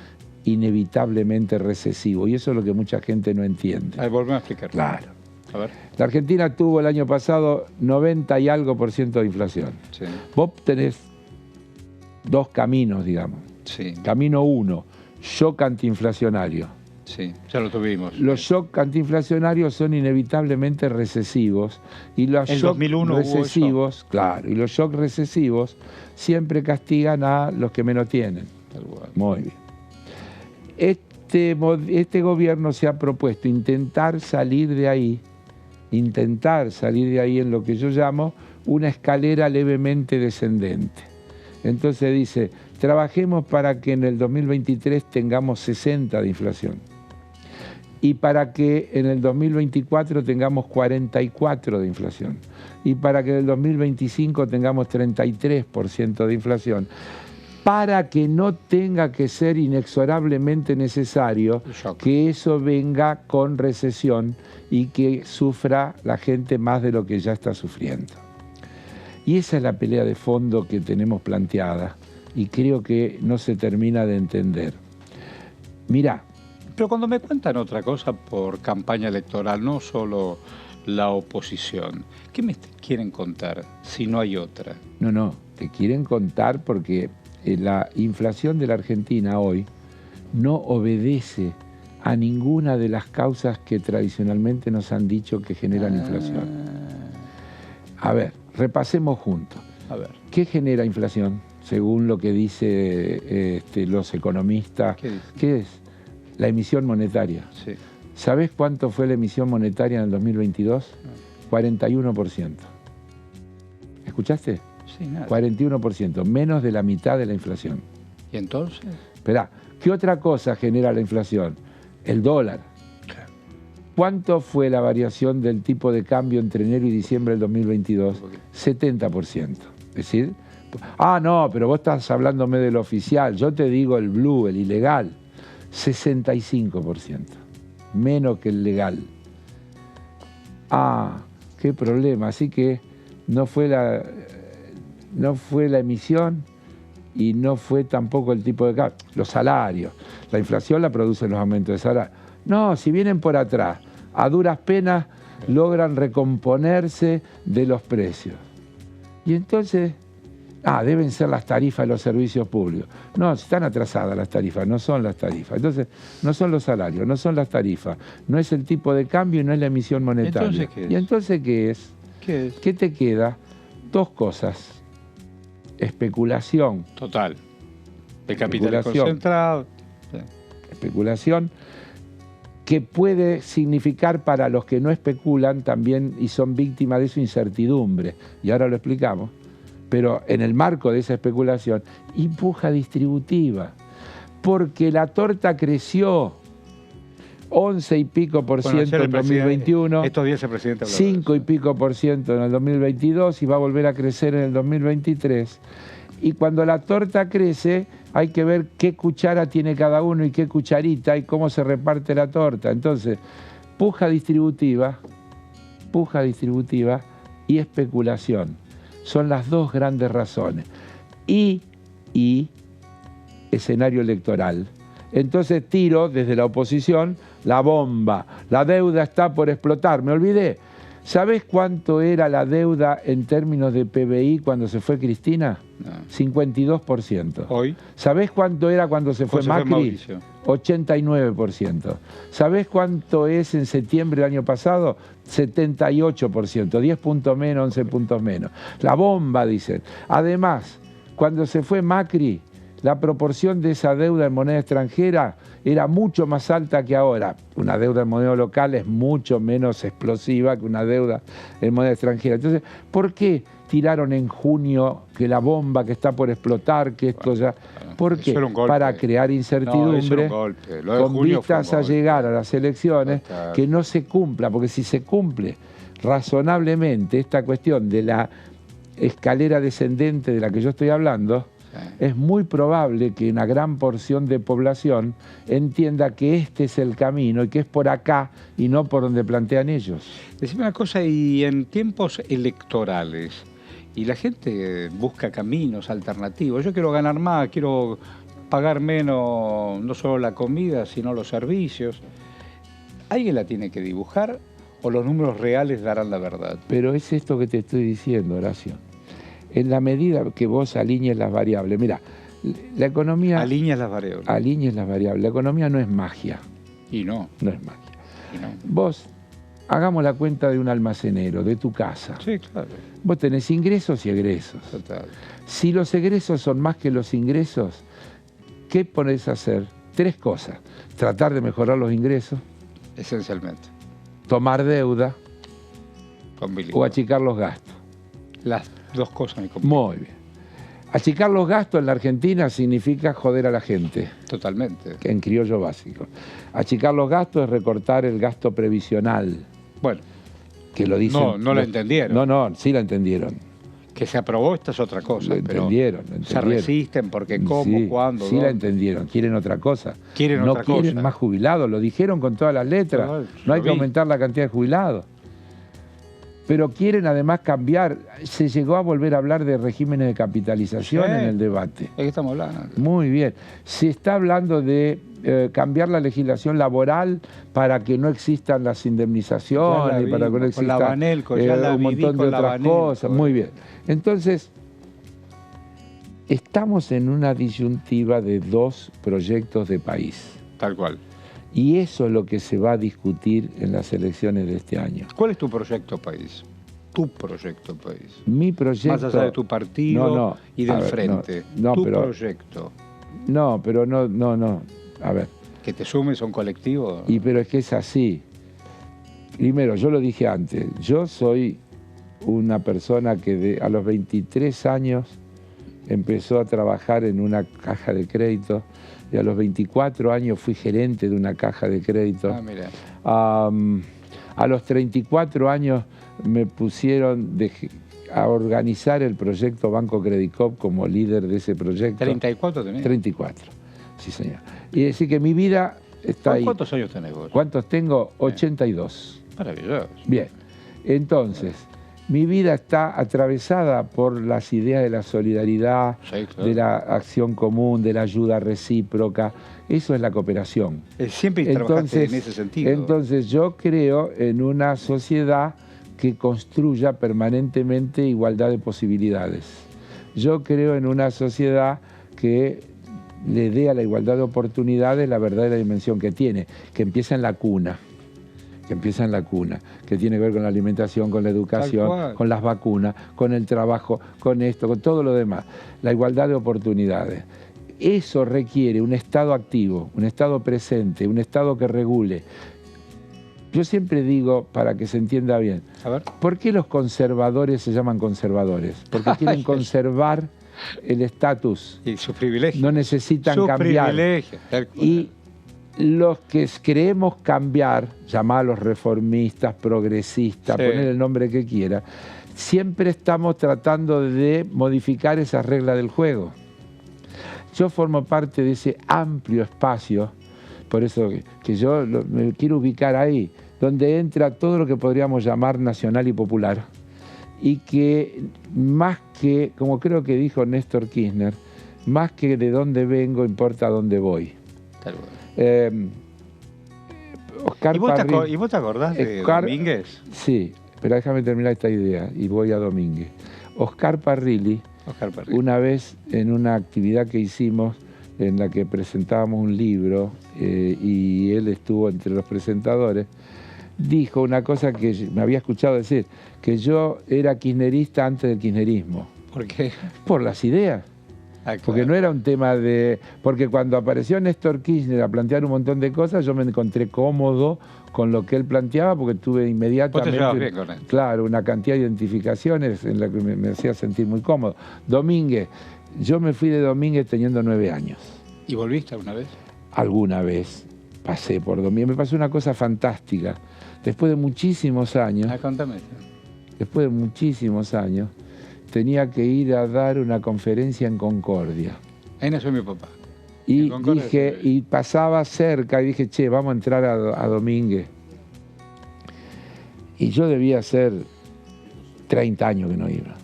[SPEAKER 2] inevitablemente recesivo. Y eso es lo que mucha gente no entiende.
[SPEAKER 1] Ahí volvemos a explicar.
[SPEAKER 2] Claro.
[SPEAKER 1] A ver.
[SPEAKER 2] La Argentina tuvo el año pasado 90 y algo % de inflación. Sí. Vos tenés dos caminos, digamos.
[SPEAKER 1] Sí.
[SPEAKER 2] Camino 1, shock antiinflacionario.
[SPEAKER 1] Sí, ya lo tuvimos.
[SPEAKER 2] Los shocks antiinflacionarios son inevitablemente recesivos y los shocks recesivos, claro, y los shocks recesivos siempre castigan a los que menos tienen. Muy bien. Este gobierno se ha propuesto intentar salir de ahí en lo que yo llamo una escalera levemente descendente. Entonces dice, trabajemos para que en el 2023 tengamos 60 de inflación. Y para que en el 2024 tengamos 44 de inflación. Y para que en el 2025 tengamos 33% de inflación. Para que no tenga que ser inexorablemente necesario que eso venga con recesión y que sufra la gente más de lo que ya está sufriendo. Y esa es la pelea de fondo que tenemos planteada y creo que no se termina de entender. Mirá.
[SPEAKER 1] Pero cuando me cuentan otra cosa por campaña electoral, no solo la oposición, ¿qué me quieren contar si no hay otra?
[SPEAKER 2] No, te quieren contar porque la inflación de la Argentina hoy no obedece a ninguna de las causas que tradicionalmente nos han dicho que generan inflación. A ver, repasemos juntos.
[SPEAKER 1] A ver.
[SPEAKER 2] ¿Qué genera inflación? Según lo que dice los economistas. ¿Qué es? La emisión monetaria.
[SPEAKER 1] Sí.
[SPEAKER 2] ¿Sabés cuánto fue la emisión monetaria en el 2022? 41%. ¿Escuchaste?
[SPEAKER 1] Sí, nada.
[SPEAKER 2] 41%, menos de la mitad de la inflación.
[SPEAKER 1] ¿Y entonces?
[SPEAKER 2] Esperá, ¿qué otra cosa genera la inflación? El dólar. ¿Cuánto fue la variación del tipo de cambio entre enero y diciembre del 2022? 70%. Es decir, no, pero vos estás hablándome del oficial. Yo te digo el blue, el ilegal. 65%. Menos que el legal. Qué problema. Así que no fue la emisión y no fue tampoco el tipo de cambio. Los salarios. La inflación la producen los aumentos de salario. No, si vienen por atrás, a duras penas logran recomponerse de los precios. Y entonces, deben ser las tarifas de los servicios públicos. No, están atrasadas las tarifas, no son las tarifas. Entonces, no son los salarios, no son las tarifas, no es el tipo de cambio y no es la emisión monetaria.
[SPEAKER 1] ¿Entonces qué es?
[SPEAKER 2] ¿Y entonces qué es?
[SPEAKER 1] ¿Qué es?
[SPEAKER 2] ¿Qué te queda? Dos cosas. Especulación.
[SPEAKER 1] Total. El capital
[SPEAKER 2] Especulación.
[SPEAKER 1] concentrado. Sí.
[SPEAKER 2] Especulación que puede significar para los que no especulan también y son víctimas de su incertidumbre. Y ahora lo explicamos. Pero en el marco de esa especulación, y puja distributiva. Porque la torta creció 11 y pico por ciento en 2021.
[SPEAKER 1] Estos días el presidente habló
[SPEAKER 2] 5 y pico por ciento en el 2022 y va a volver a crecer en el 2023. Y cuando la torta crece, hay que ver qué cuchara tiene cada uno y qué cucharita y cómo se reparte la torta. Entonces, puja distributiva y especulación. Son las dos grandes razones. Y escenario electoral. Entonces tiro desde la oposición la bomba. La deuda está por explotar. Me olvidé. ¿Sabés cuánto era la deuda en términos de PBI cuando se fue Cristina?
[SPEAKER 1] No.
[SPEAKER 2] 52%.
[SPEAKER 1] Hoy.
[SPEAKER 2] ¿Sabés cuánto era cuando se fue Macri? 89%. ¿Sabés cuánto es en septiembre del año pasado? 78%. 10 puntos menos, 11 puntos menos. La bomba, dicen. Además, cuando se fue Macri, la proporción de esa deuda en moneda extranjera era mucho más alta que ahora. Una deuda en moneda local es mucho menos explosiva que una deuda en moneda extranjera. Entonces, ¿por qué tiraron en junio que la bomba que está por explotar, que esto ya... ¿Por qué? Para crear incertidumbre, con vistas a llegar a las elecciones, que no se cumpla, porque si se cumple razonablemente esta cuestión de la escalera descendente de la que yo estoy hablando, es muy probable que una gran porción de población entienda que este es el camino y que es por acá y no por donde plantean ellos.
[SPEAKER 1] Decime una cosa, y en tiempos electorales, y la gente busca caminos alternativos, yo quiero ganar más, quiero pagar menos, no solo la comida, sino los servicios, ¿alguien la tiene que dibujar o los números reales darán la verdad?
[SPEAKER 2] Pero es esto que te estoy diciendo, Horacio. En la medida que vos alinees las variables. Mira, la economía...
[SPEAKER 1] Alineas las variables.
[SPEAKER 2] Alinees las variables. La economía no es magia.
[SPEAKER 1] Y no.
[SPEAKER 2] No es magia.
[SPEAKER 1] Y no.
[SPEAKER 2] Vos, hagamos la cuenta de un almacenero, de tu casa.
[SPEAKER 1] Sí, claro.
[SPEAKER 2] Vos tenés ingresos y egresos.
[SPEAKER 1] Total.
[SPEAKER 2] Si los egresos son más que los ingresos, ¿qué podés hacer? 3 cosas. Tratar de mejorar los ingresos.
[SPEAKER 1] Esencialmente.
[SPEAKER 2] Tomar deuda. O achicar los gastos.
[SPEAKER 1] Las dos cosas me complican.
[SPEAKER 2] Muy bien. Achicar los gastos en la Argentina significa joder a la gente.
[SPEAKER 1] Totalmente.
[SPEAKER 2] En criollo básico. Achicar los gastos es recortar el gasto previsional.
[SPEAKER 1] Bueno.
[SPEAKER 2] Que lo dicen.
[SPEAKER 1] No lo entendieron.
[SPEAKER 2] No, sí la entendieron.
[SPEAKER 1] Que se aprobó, esta es otra cosa.
[SPEAKER 2] Lo entendieron.
[SPEAKER 1] Se resisten porque cómo,
[SPEAKER 2] sí,
[SPEAKER 1] cuándo.
[SPEAKER 2] Sí,
[SPEAKER 1] ¿dónde?
[SPEAKER 2] la entendieron. Quieren otra cosa.
[SPEAKER 1] No
[SPEAKER 2] quieren más jubilados. Lo dijeron con todas las letras. No hay que aumentar la cantidad de jubilados. Pero quieren además cambiar. Se llegó a volver a hablar de regímenes de capitalización en el debate.
[SPEAKER 1] ¿De qué estamos hablando?
[SPEAKER 2] Muy bien. Se está hablando de cambiar la legislación laboral para que no existan las indemnizaciones, para que no exista un montón de otras cosas. Muy bien. Entonces, estamos en una disyuntiva de 2 proyectos de país.
[SPEAKER 1] Tal cual.
[SPEAKER 2] Y eso es lo que se va a discutir en las elecciones de este año.
[SPEAKER 1] ¿Cuál es tu proyecto país? Tu proyecto país.
[SPEAKER 2] Mi proyecto...
[SPEAKER 1] Más allá de tu partido y del frente. Tu proyecto.
[SPEAKER 2] No, pero no. A ver.
[SPEAKER 1] ¿Que te sumes a un colectivo?
[SPEAKER 2] Pero es que es así. Primero, yo lo dije antes, yo soy una persona que a los 23 años empezó a trabajar en una caja de crédito y a los 24 años fui gerente de una caja de crédito.
[SPEAKER 1] Mira.
[SPEAKER 2] A los 34 años me pusieron a organizar el proyecto Banco Credit Coop como líder de ese proyecto.
[SPEAKER 1] ¿34 tenés?
[SPEAKER 2] 34, sí señor. Y decir que mi vida está ahí.
[SPEAKER 1] ¿Cuántos años tenés vos?
[SPEAKER 2] ¿Cuántos tengo? 82.
[SPEAKER 1] Maravilloso.
[SPEAKER 2] Bien, entonces, mi vida está atravesada por las ideas de la solidaridad,
[SPEAKER 1] Sí, claro.
[SPEAKER 2] de la acción común, de la ayuda recíproca. Eso es la cooperación.
[SPEAKER 1] Siempre trabajaste en ese sentido.
[SPEAKER 2] Entonces yo creo en una sociedad que construya permanentemente igualdad de posibilidades. Yo creo en una sociedad que le dé a la igualdad de oportunidades la verdadera dimensión que tiene, que empieza en la cuna. Que tiene que ver con la alimentación, con la educación, con las vacunas, con el trabajo, con esto, con todo lo demás. La igualdad de oportunidades. Eso requiere un Estado activo, un Estado presente, un Estado que regule. Yo siempre digo, para que se entienda bien,
[SPEAKER 1] a ver,
[SPEAKER 2] ¿por qué los conservadores se llaman conservadores? Porque quieren conservar el estatus.
[SPEAKER 1] Y sus privilegios.
[SPEAKER 2] No necesitan cambiar.
[SPEAKER 1] Privilegios.
[SPEAKER 2] Y los que queremos cambiar, llamarlos reformistas, progresistas,
[SPEAKER 1] sí,
[SPEAKER 2] poner el nombre que quiera, siempre estamos tratando de modificar esas reglas del juego. Yo formo parte de ese amplio espacio, por eso que yo me quiero ubicar ahí, donde entra todo lo que podríamos llamar nacional y popular, y que más que, como creo que dijo Néstor Kirchner, más que de dónde vengo, importa dónde voy. Oscar
[SPEAKER 1] ¿Y vos te acordás de Domínguez?
[SPEAKER 2] Sí, pero déjame terminar esta idea y voy a Domínguez. Oscar Parrilli, una vez en una actividad que hicimos en la que presentábamos un libro y él estuvo entre los presentadores, dijo una cosa que me había escuchado decir, que yo era kirchnerista antes del kirchnerismo.
[SPEAKER 1] ¿Por qué?
[SPEAKER 2] Por las ideas.
[SPEAKER 1] Claro.
[SPEAKER 2] Porque no era un tema de... Porque cuando apareció Néstor Kirchner a plantear un montón de cosas, yo me encontré cómodo con lo que él planteaba, porque tuve inmediatamente...
[SPEAKER 1] ¿Vos te bien con él?
[SPEAKER 2] Claro, una cantidad de identificaciones en la que me hacía sentir muy cómodo. Domínguez, yo me fui de Domínguez teniendo 9 años.
[SPEAKER 1] ¿Y volviste alguna vez?
[SPEAKER 2] Alguna vez pasé por Domínguez. Me pasó una cosa fantástica. Después de muchísimos años...
[SPEAKER 1] Contame.
[SPEAKER 2] Después de muchísimos años, tenía que ir a dar una conferencia en Concordia.
[SPEAKER 1] Ahí nació mi papá.
[SPEAKER 2] Y dije, y pasaba cerca y dije, che, vamos a entrar a Domínguez. Y yo debía ser 30 años que no iba.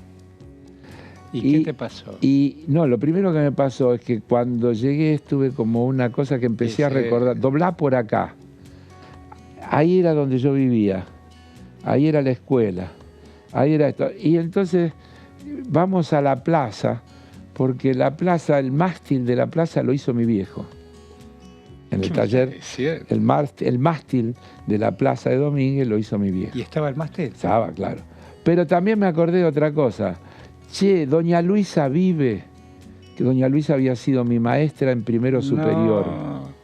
[SPEAKER 1] ¿Y qué te pasó?
[SPEAKER 2] Y no, lo primero que me pasó es que cuando llegué estuve como una cosa que empecé a recordar, doblá por acá. Ahí era donde yo vivía, ahí era la escuela, ahí era esto. Y entonces vamos a la plaza, porque la plaza, el mástil de la plaza lo hizo mi viejo. En el taller, el mástil de la plaza de Domínguez lo hizo mi viejo.
[SPEAKER 1] ¿Y estaba el mástil?
[SPEAKER 2] Estaba, claro. Pero también me acordé de otra cosa. Che, doña Luisa vive, que doña Luisa había sido mi maestra en primero superior.
[SPEAKER 1] No.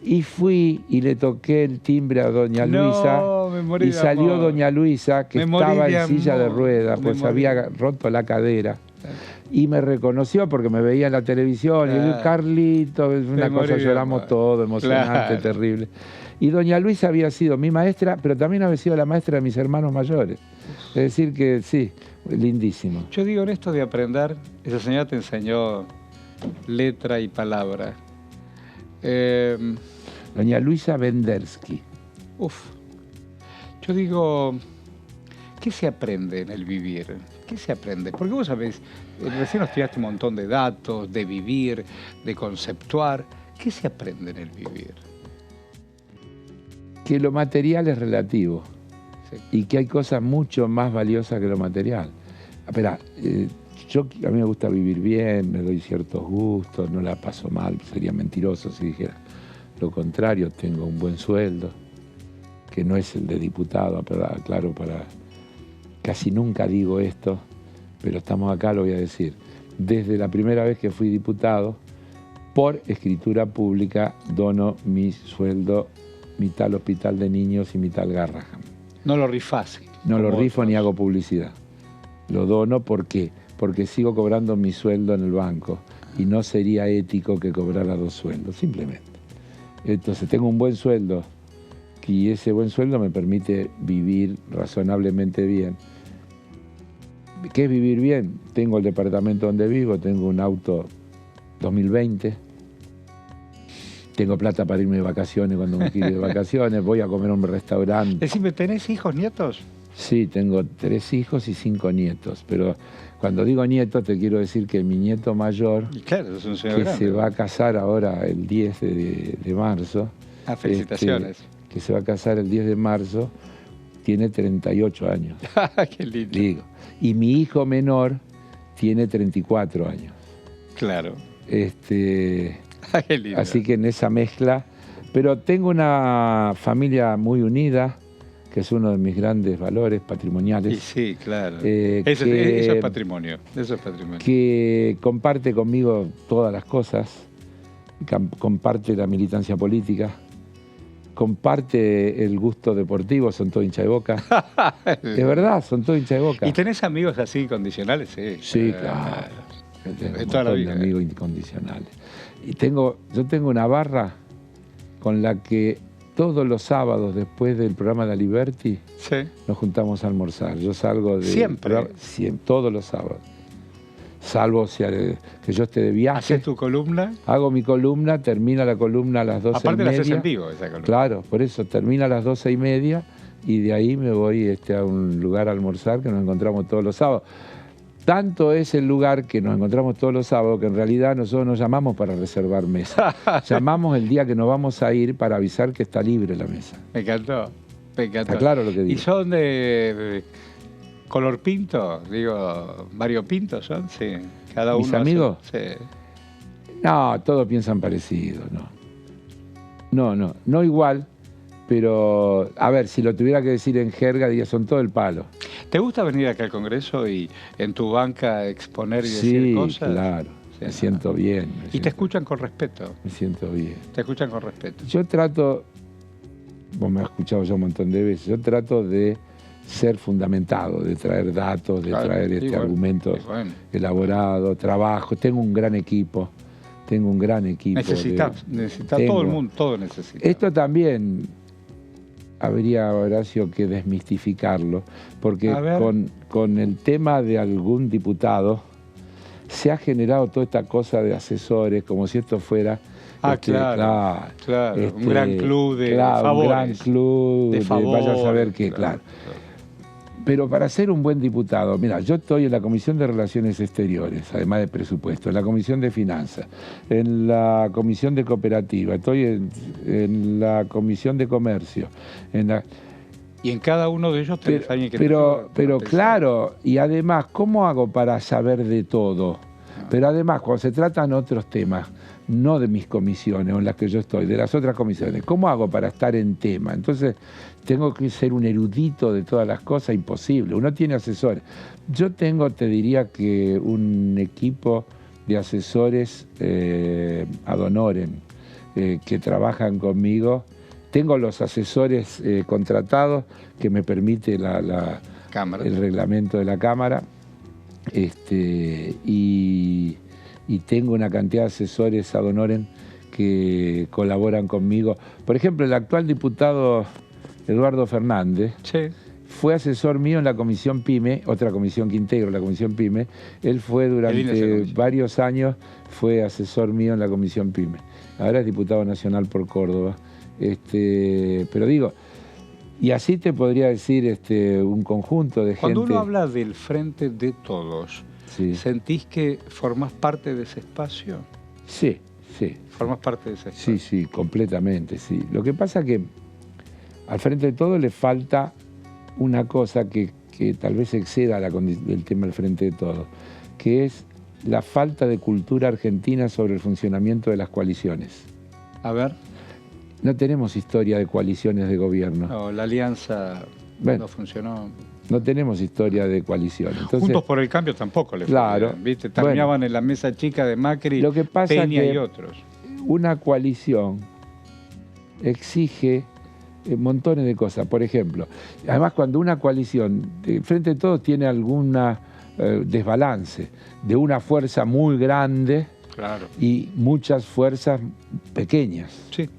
[SPEAKER 2] Y fui y le toqué el timbre a doña Luisa y salió doña Luisa, que estaba en silla de ruedas, pues había roto la cadera. Y me reconoció porque me veía en la televisión, y yo, Carlito, es una cosa, lloramos todo, emocionante, terrible. Y doña Luisa había sido mi maestra, pero también había sido la maestra de mis hermanos mayores. Es decir que sí, lindísimo.
[SPEAKER 1] Yo digo, en esto de aprender, esa señora te enseñó letra y palabra.
[SPEAKER 2] Doña Luisa Vendersky.
[SPEAKER 1] Yo digo, ¿qué se aprende en el vivir? ¿Qué se aprende? Porque vos sabés, recién nos tiraste un montón de datos, de vivir, de conceptuar. ¿Qué se aprende en el vivir?
[SPEAKER 2] Que lo material es relativo. Sí. Y que hay cosas mucho más valiosas que lo material. Espera, a mí me gusta vivir bien, me doy ciertos gustos, no la paso mal, sería mentiroso si dijera lo contrario. Tengo un buen sueldo, que no es el de diputado, pero claro, casi nunca digo esto, pero estamos acá, lo voy a decir. Desde la primera vez que fui diputado, por escritura pública, dono mi sueldo, mitad al hospital de niños y mitad al Garrahan.
[SPEAKER 1] No lo rifás.
[SPEAKER 2] No lo
[SPEAKER 1] como
[SPEAKER 2] rifo ni
[SPEAKER 1] otros.
[SPEAKER 2] hago publicidad. Lo dono porque sigo cobrando mi sueldo en el banco y no sería ético que cobrara 2 sueldos, simplemente. Entonces tengo un buen sueldo y ese buen sueldo me permite vivir razonablemente bien. ¿Qué es vivir bien? Tengo el departamento donde vivo, tengo un auto 2020, tengo plata para irme de vacaciones cuando me quiero ir de vacaciones, voy a comer a un restaurante.
[SPEAKER 1] Decime, ¿tenés hijos, nietos?
[SPEAKER 2] Sí, tengo 3 hijos y 5 nietos, pero cuando digo nietos te quiero decir que mi nieto mayor,
[SPEAKER 1] Y claro, es un señor
[SPEAKER 2] que
[SPEAKER 1] grande.
[SPEAKER 2] se va a casar ahora el 10 de marzo,
[SPEAKER 1] Ah, felicitaciones.
[SPEAKER 2] que se va a casar el 10 de marzo, tiene 38 años.
[SPEAKER 1] Qué lindo.
[SPEAKER 2] Digo. Y mi hijo menor tiene 34 años.
[SPEAKER 1] Claro.
[SPEAKER 2] Qué
[SPEAKER 1] Qué lindo.
[SPEAKER 2] Así que en esa mezcla, pero tengo una familia muy unida, que es uno de mis grandes valores patrimoniales.
[SPEAKER 1] Y sí, claro.
[SPEAKER 2] Eso
[SPEAKER 1] es patrimonio. Eso es patrimonio.
[SPEAKER 2] Que comparte conmigo todas las cosas, comparte la militancia política, comparte el gusto deportivo, son todos hincha de Boca. De verdad, son todos hincha de Boca.
[SPEAKER 1] ¿Y tenés amigos así incondicionales? Sí.
[SPEAKER 2] Sí, claro. Tengo
[SPEAKER 1] De
[SPEAKER 2] un
[SPEAKER 1] toda la
[SPEAKER 2] montón
[SPEAKER 1] vida.
[SPEAKER 2] de amigos incondicionales. Y yo tengo una barra con la que todos los sábados después del programa de Aliberti
[SPEAKER 1] Sí.
[SPEAKER 2] nos juntamos a almorzar. Yo salgo de...
[SPEAKER 1] ¿Siempre?
[SPEAKER 2] Todos los sábados. Salvo que yo esté de viaje.
[SPEAKER 1] ¿Haces tu columna?
[SPEAKER 2] Hago mi columna, termina la columna a las 12:30.
[SPEAKER 1] Aparte la haces en vivo esa columna.
[SPEAKER 2] Claro, por eso termina a las 12:30 y de ahí me voy a un lugar a almorzar que nos encontramos todos los sábados. Tanto es el lugar que nos encontramos todos los sábados que en realidad nosotros no llamamos para reservar mesa. Llamamos el día que nos vamos a ir para avisar que está libre la mesa.
[SPEAKER 1] Me encantó. Me encantó.
[SPEAKER 2] Está claro lo que digo.
[SPEAKER 1] ¿Y son de color pinto? Digo, variopinto son, sí. Cada uno.
[SPEAKER 2] ¿Mis amigos?
[SPEAKER 1] Sí.
[SPEAKER 2] No, todos piensan parecido, no. No igual, pero a ver, si lo tuviera que decir en jerga, diría, son todo el palo.
[SPEAKER 1] ¿Te gusta venir acá al Congreso y en tu banca exponer y
[SPEAKER 2] Sí,
[SPEAKER 1] decir cosas?
[SPEAKER 2] claro,
[SPEAKER 1] Sí,
[SPEAKER 2] me siento bien.
[SPEAKER 1] Y te escuchan con respeto.
[SPEAKER 2] Me siento bien.
[SPEAKER 1] Te escuchan con respeto.
[SPEAKER 2] Yo trato, vos me has escuchado ya un montón de veces, yo trato de ser fundamentado, de traer datos, de
[SPEAKER 1] Claro,
[SPEAKER 2] traer
[SPEAKER 1] igual,
[SPEAKER 2] argumentos
[SPEAKER 1] igual.
[SPEAKER 2] elaborados, trabajo. Tengo un gran equipo.
[SPEAKER 1] Necesita
[SPEAKER 2] Tengo.
[SPEAKER 1] todo el mundo, todo necesita.
[SPEAKER 2] Esto también habría, Horacio, que desmistificarlo, porque
[SPEAKER 1] A ver.
[SPEAKER 2] con el tema de algún diputado se ha generado toda esta cosa de asesores, como si esto fuera...
[SPEAKER 1] Claro, un gran club de
[SPEAKER 2] claro,
[SPEAKER 1] favores.
[SPEAKER 2] un gran club
[SPEAKER 1] de favores.
[SPEAKER 2] vaya a saber qué, claro. Pero para ser un buen diputado, mira, yo estoy en la Comisión de Relaciones Exteriores, además de presupuesto, en la Comisión de Finanzas, en la Comisión de Cooperativa, estoy en la Comisión de Comercio,
[SPEAKER 1] Y en cada uno de ellos tenés a alguien que te
[SPEAKER 2] pero
[SPEAKER 1] ayuda a pensar.
[SPEAKER 2] claro, y además, ¿cómo hago para saber de todo? Pero además, cuando se tratan otros temas, no de mis comisiones o en las que yo estoy, de las otras comisiones, ¿cómo hago para estar en tema? Entonces, tengo que ser un erudito de todas las cosas, imposible. Uno tiene asesores. Yo tengo, te diría que un equipo de asesores ad honorem que trabajan conmigo. Tengo los asesores contratados que me permite el reglamento de la Cámara. Y tengo una cantidad de asesores ad honorem que colaboran conmigo. Por ejemplo, el actual diputado Eduardo Fernández fue asesor mío en la Comisión PYME, otra comisión que integro, la Comisión PYME. Él fue durante varios años, fue asesor mío en la Comisión PYME. Ahora es diputado nacional por Córdoba. Pero digo, y así te podría decir un conjunto de gente...
[SPEAKER 1] Cuando uno habla del Frente de Todos,
[SPEAKER 2] sí.
[SPEAKER 1] ¿sentís que formás parte de ese espacio?
[SPEAKER 2] Sí, sí.
[SPEAKER 1] ¿Formás parte de ese espacio?
[SPEAKER 2] Sí, sí, completamente, sí. Lo que pasa es que al Frente de Todos le falta una cosa que tal vez exceda el tema del Frente de Todos, que es la falta de cultura argentina sobre el funcionamiento de las coaliciones.
[SPEAKER 1] A ver.
[SPEAKER 2] No tenemos historia de coaliciones de gobierno.
[SPEAKER 1] No, la alianza no funcionó.
[SPEAKER 2] No tenemos historia de coalición. Entonces,
[SPEAKER 1] Juntos por el Cambio tampoco le fue bien, ¿viste? Terminaban en la mesa chica de Macri,
[SPEAKER 2] lo que pasa
[SPEAKER 1] Peña
[SPEAKER 2] que
[SPEAKER 1] y otros.
[SPEAKER 2] Una coalición exige montones de cosas. Por ejemplo, además cuando una coalición, Frente de Todos tiene alguna desbalance de una fuerza muy grande,
[SPEAKER 1] claro,
[SPEAKER 2] y muchas fuerzas pequeñas.
[SPEAKER 1] Sí.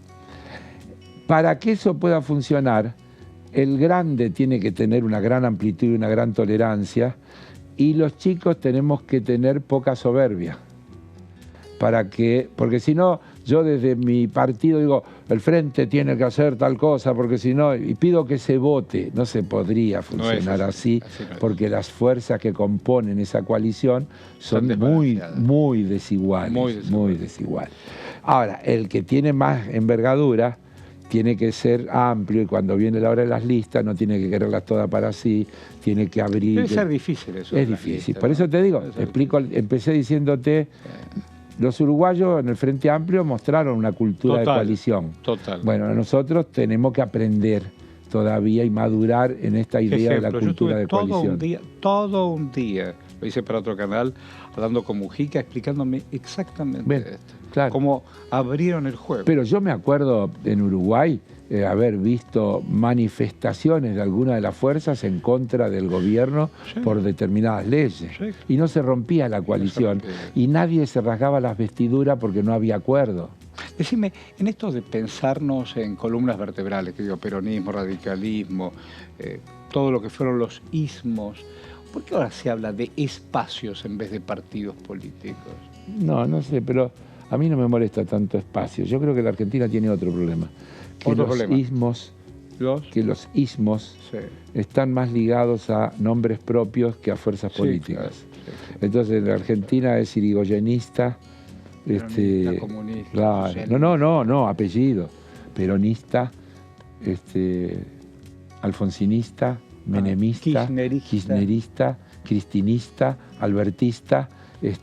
[SPEAKER 2] Para que eso pueda funcionar, el grande tiene que tener una gran amplitud y una gran tolerancia, y los chicos tenemos que tener poca soberbia. Porque si no, yo desde mi partido digo, el Frente tiene que hacer tal cosa, porque si no, y pido que se vote. No se podría funcionar así, porque las fuerzas que componen esa coalición son muy desiguales, muy desiguales. Ahora, el que tiene más envergadura tiene que ser amplio, y cuando viene la hora de las listas no tiene que quererlas todas para sí, tiene que abrir...
[SPEAKER 1] Debe ser difícil eso.
[SPEAKER 2] Es difícil, listas, por eso te digo, empecé diciéndote... Los uruguayos en el Frente Amplio mostraron una cultura de coalición.
[SPEAKER 1] Total.
[SPEAKER 2] Bueno, nosotros tenemos que aprender todavía y madurar en esta idea de la cultura de coalición.
[SPEAKER 1] Todo un día, lo hice para otro canal, hablando con Mujica, explicándome exactamente esto.
[SPEAKER 2] Claro.
[SPEAKER 1] Cómo abrieron el juego.
[SPEAKER 2] Pero yo me acuerdo en Uruguay haber visto manifestaciones de alguna de las fuerzas en contra del gobierno por determinadas leyes. Y no se rompía la coalición. Y nadie se rasgaba las vestiduras porque no había acuerdo.
[SPEAKER 1] Decime, en esto de pensarnos en columnas vertebrales, que digo, peronismo, radicalismo, todo lo que fueron los ismos, ¿por qué ahora se habla de espacios en vez de partidos políticos? No
[SPEAKER 2] sé, pero a mí no me molesta tanto espacio. Yo creo que la Argentina tiene otro problema. Que los ismos están más ligados a nombres propios que a fuerzas políticas.
[SPEAKER 1] Claro.
[SPEAKER 2] Entonces, en la Argentina es irigoyenista,
[SPEAKER 1] comunista,
[SPEAKER 2] no, apellido. Peronista, alfonsinista, menemista, kirchnerista, cristinista, albertista.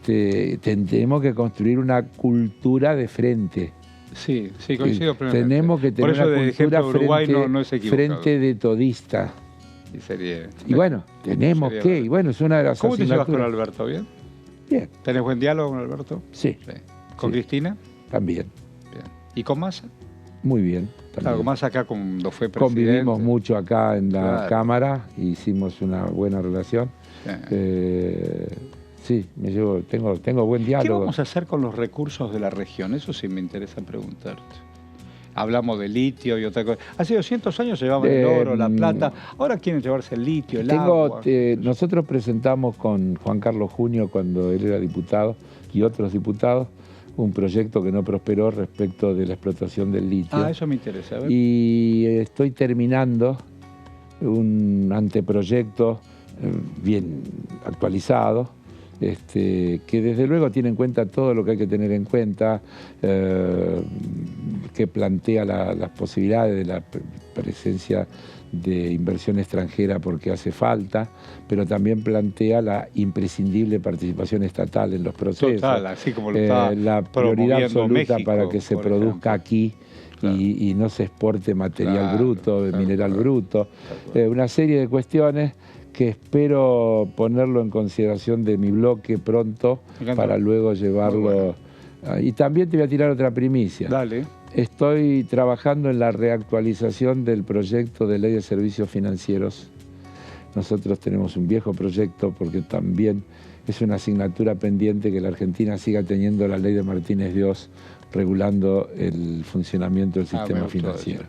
[SPEAKER 2] Tenemos que construir una cultura de frente.
[SPEAKER 1] Sí, coincido plenamente.
[SPEAKER 2] Tenemos que tener una cultura frente de todista. Y bueno, tenemos que, y bueno, es una de las
[SPEAKER 1] asignaturas. ¿Cómo te llevas con Alberto? ¿Bien?
[SPEAKER 2] Bien.
[SPEAKER 1] ¿Tenés buen diálogo con Alberto?
[SPEAKER 2] Sí.
[SPEAKER 1] ¿Con Cristina?
[SPEAKER 2] También.
[SPEAKER 1] Bien. ¿Y con Massa?
[SPEAKER 2] Muy bien. También.
[SPEAKER 1] Claro, con Massa acá cuando fue presidente.
[SPEAKER 2] Convivimos mucho acá en la Cámara, hicimos una buena relación. Sí, tengo buen diálogo.
[SPEAKER 1] ¿Qué vamos a hacer con los recursos de la región? Eso sí me interesa preguntarte. Hablamos de litio y otra cosa. Hace 200 años se llevaban el oro, la plata. Ahora quieren llevarse el litio, el agua.
[SPEAKER 2] Nosotros presentamos con Juan Carlos Junio, cuando él era diputado, y otros diputados, un proyecto que no prosperó respecto de la explotación del litio.
[SPEAKER 1] Eso me interesa. A ver.
[SPEAKER 2] Y estoy terminando un anteproyecto bien actualizado, que desde luego tiene en cuenta todo lo que hay que tener en cuenta, que plantea las posibilidades de la presencia de inversión extranjera porque hace falta, pero también plantea la imprescindible participación estatal en los procesos.
[SPEAKER 1] Total, así como lo está
[SPEAKER 2] la prioridad absoluta
[SPEAKER 1] México,
[SPEAKER 2] para que se produzca aquí. Claro. Y no se exporte material bruto, mineral bruto, una serie de cuestiones que espero ponerlo en consideración de mi bloque pronto para luego llevarlo. Y también te voy a tirar otra primicia.
[SPEAKER 1] Dale.
[SPEAKER 2] Estoy trabajando en la reactualización del proyecto de ley de servicios financieros. Nosotros tenemos un viejo proyecto porque también es una asignatura pendiente que la Argentina siga teniendo la ley de Martínez Dios regulando el funcionamiento del sistema financiero.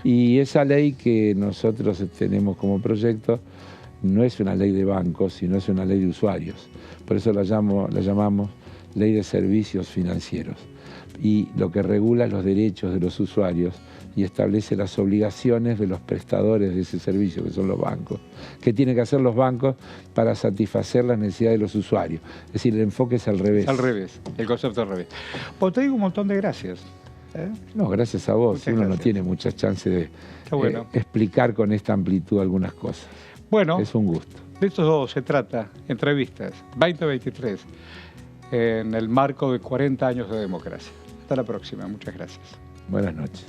[SPEAKER 2] Y esa ley que nosotros tenemos como proyecto no es una ley de bancos, sino es una ley de usuarios. Por eso la llamamos Ley de Servicios Financieros. Y lo que regula los derechos de los usuarios y establece las obligaciones de los prestadores de ese servicio, que son los bancos. ¿Qué tienen que hacer los bancos para satisfacer las necesidades de los usuarios? Es decir, el enfoque es al revés.
[SPEAKER 1] Es al revés, el concepto al revés. Pues te digo un montón de gracias.
[SPEAKER 2] No, gracias a vos. Uno no tiene muchas chances de explicar con esta amplitud algunas cosas.
[SPEAKER 1] Bueno,
[SPEAKER 2] es un gusto.
[SPEAKER 1] De esto se trata, entrevistas 2023, en el marco de 40 años de democracia. Hasta la próxima, muchas gracias.
[SPEAKER 2] Buenas noches.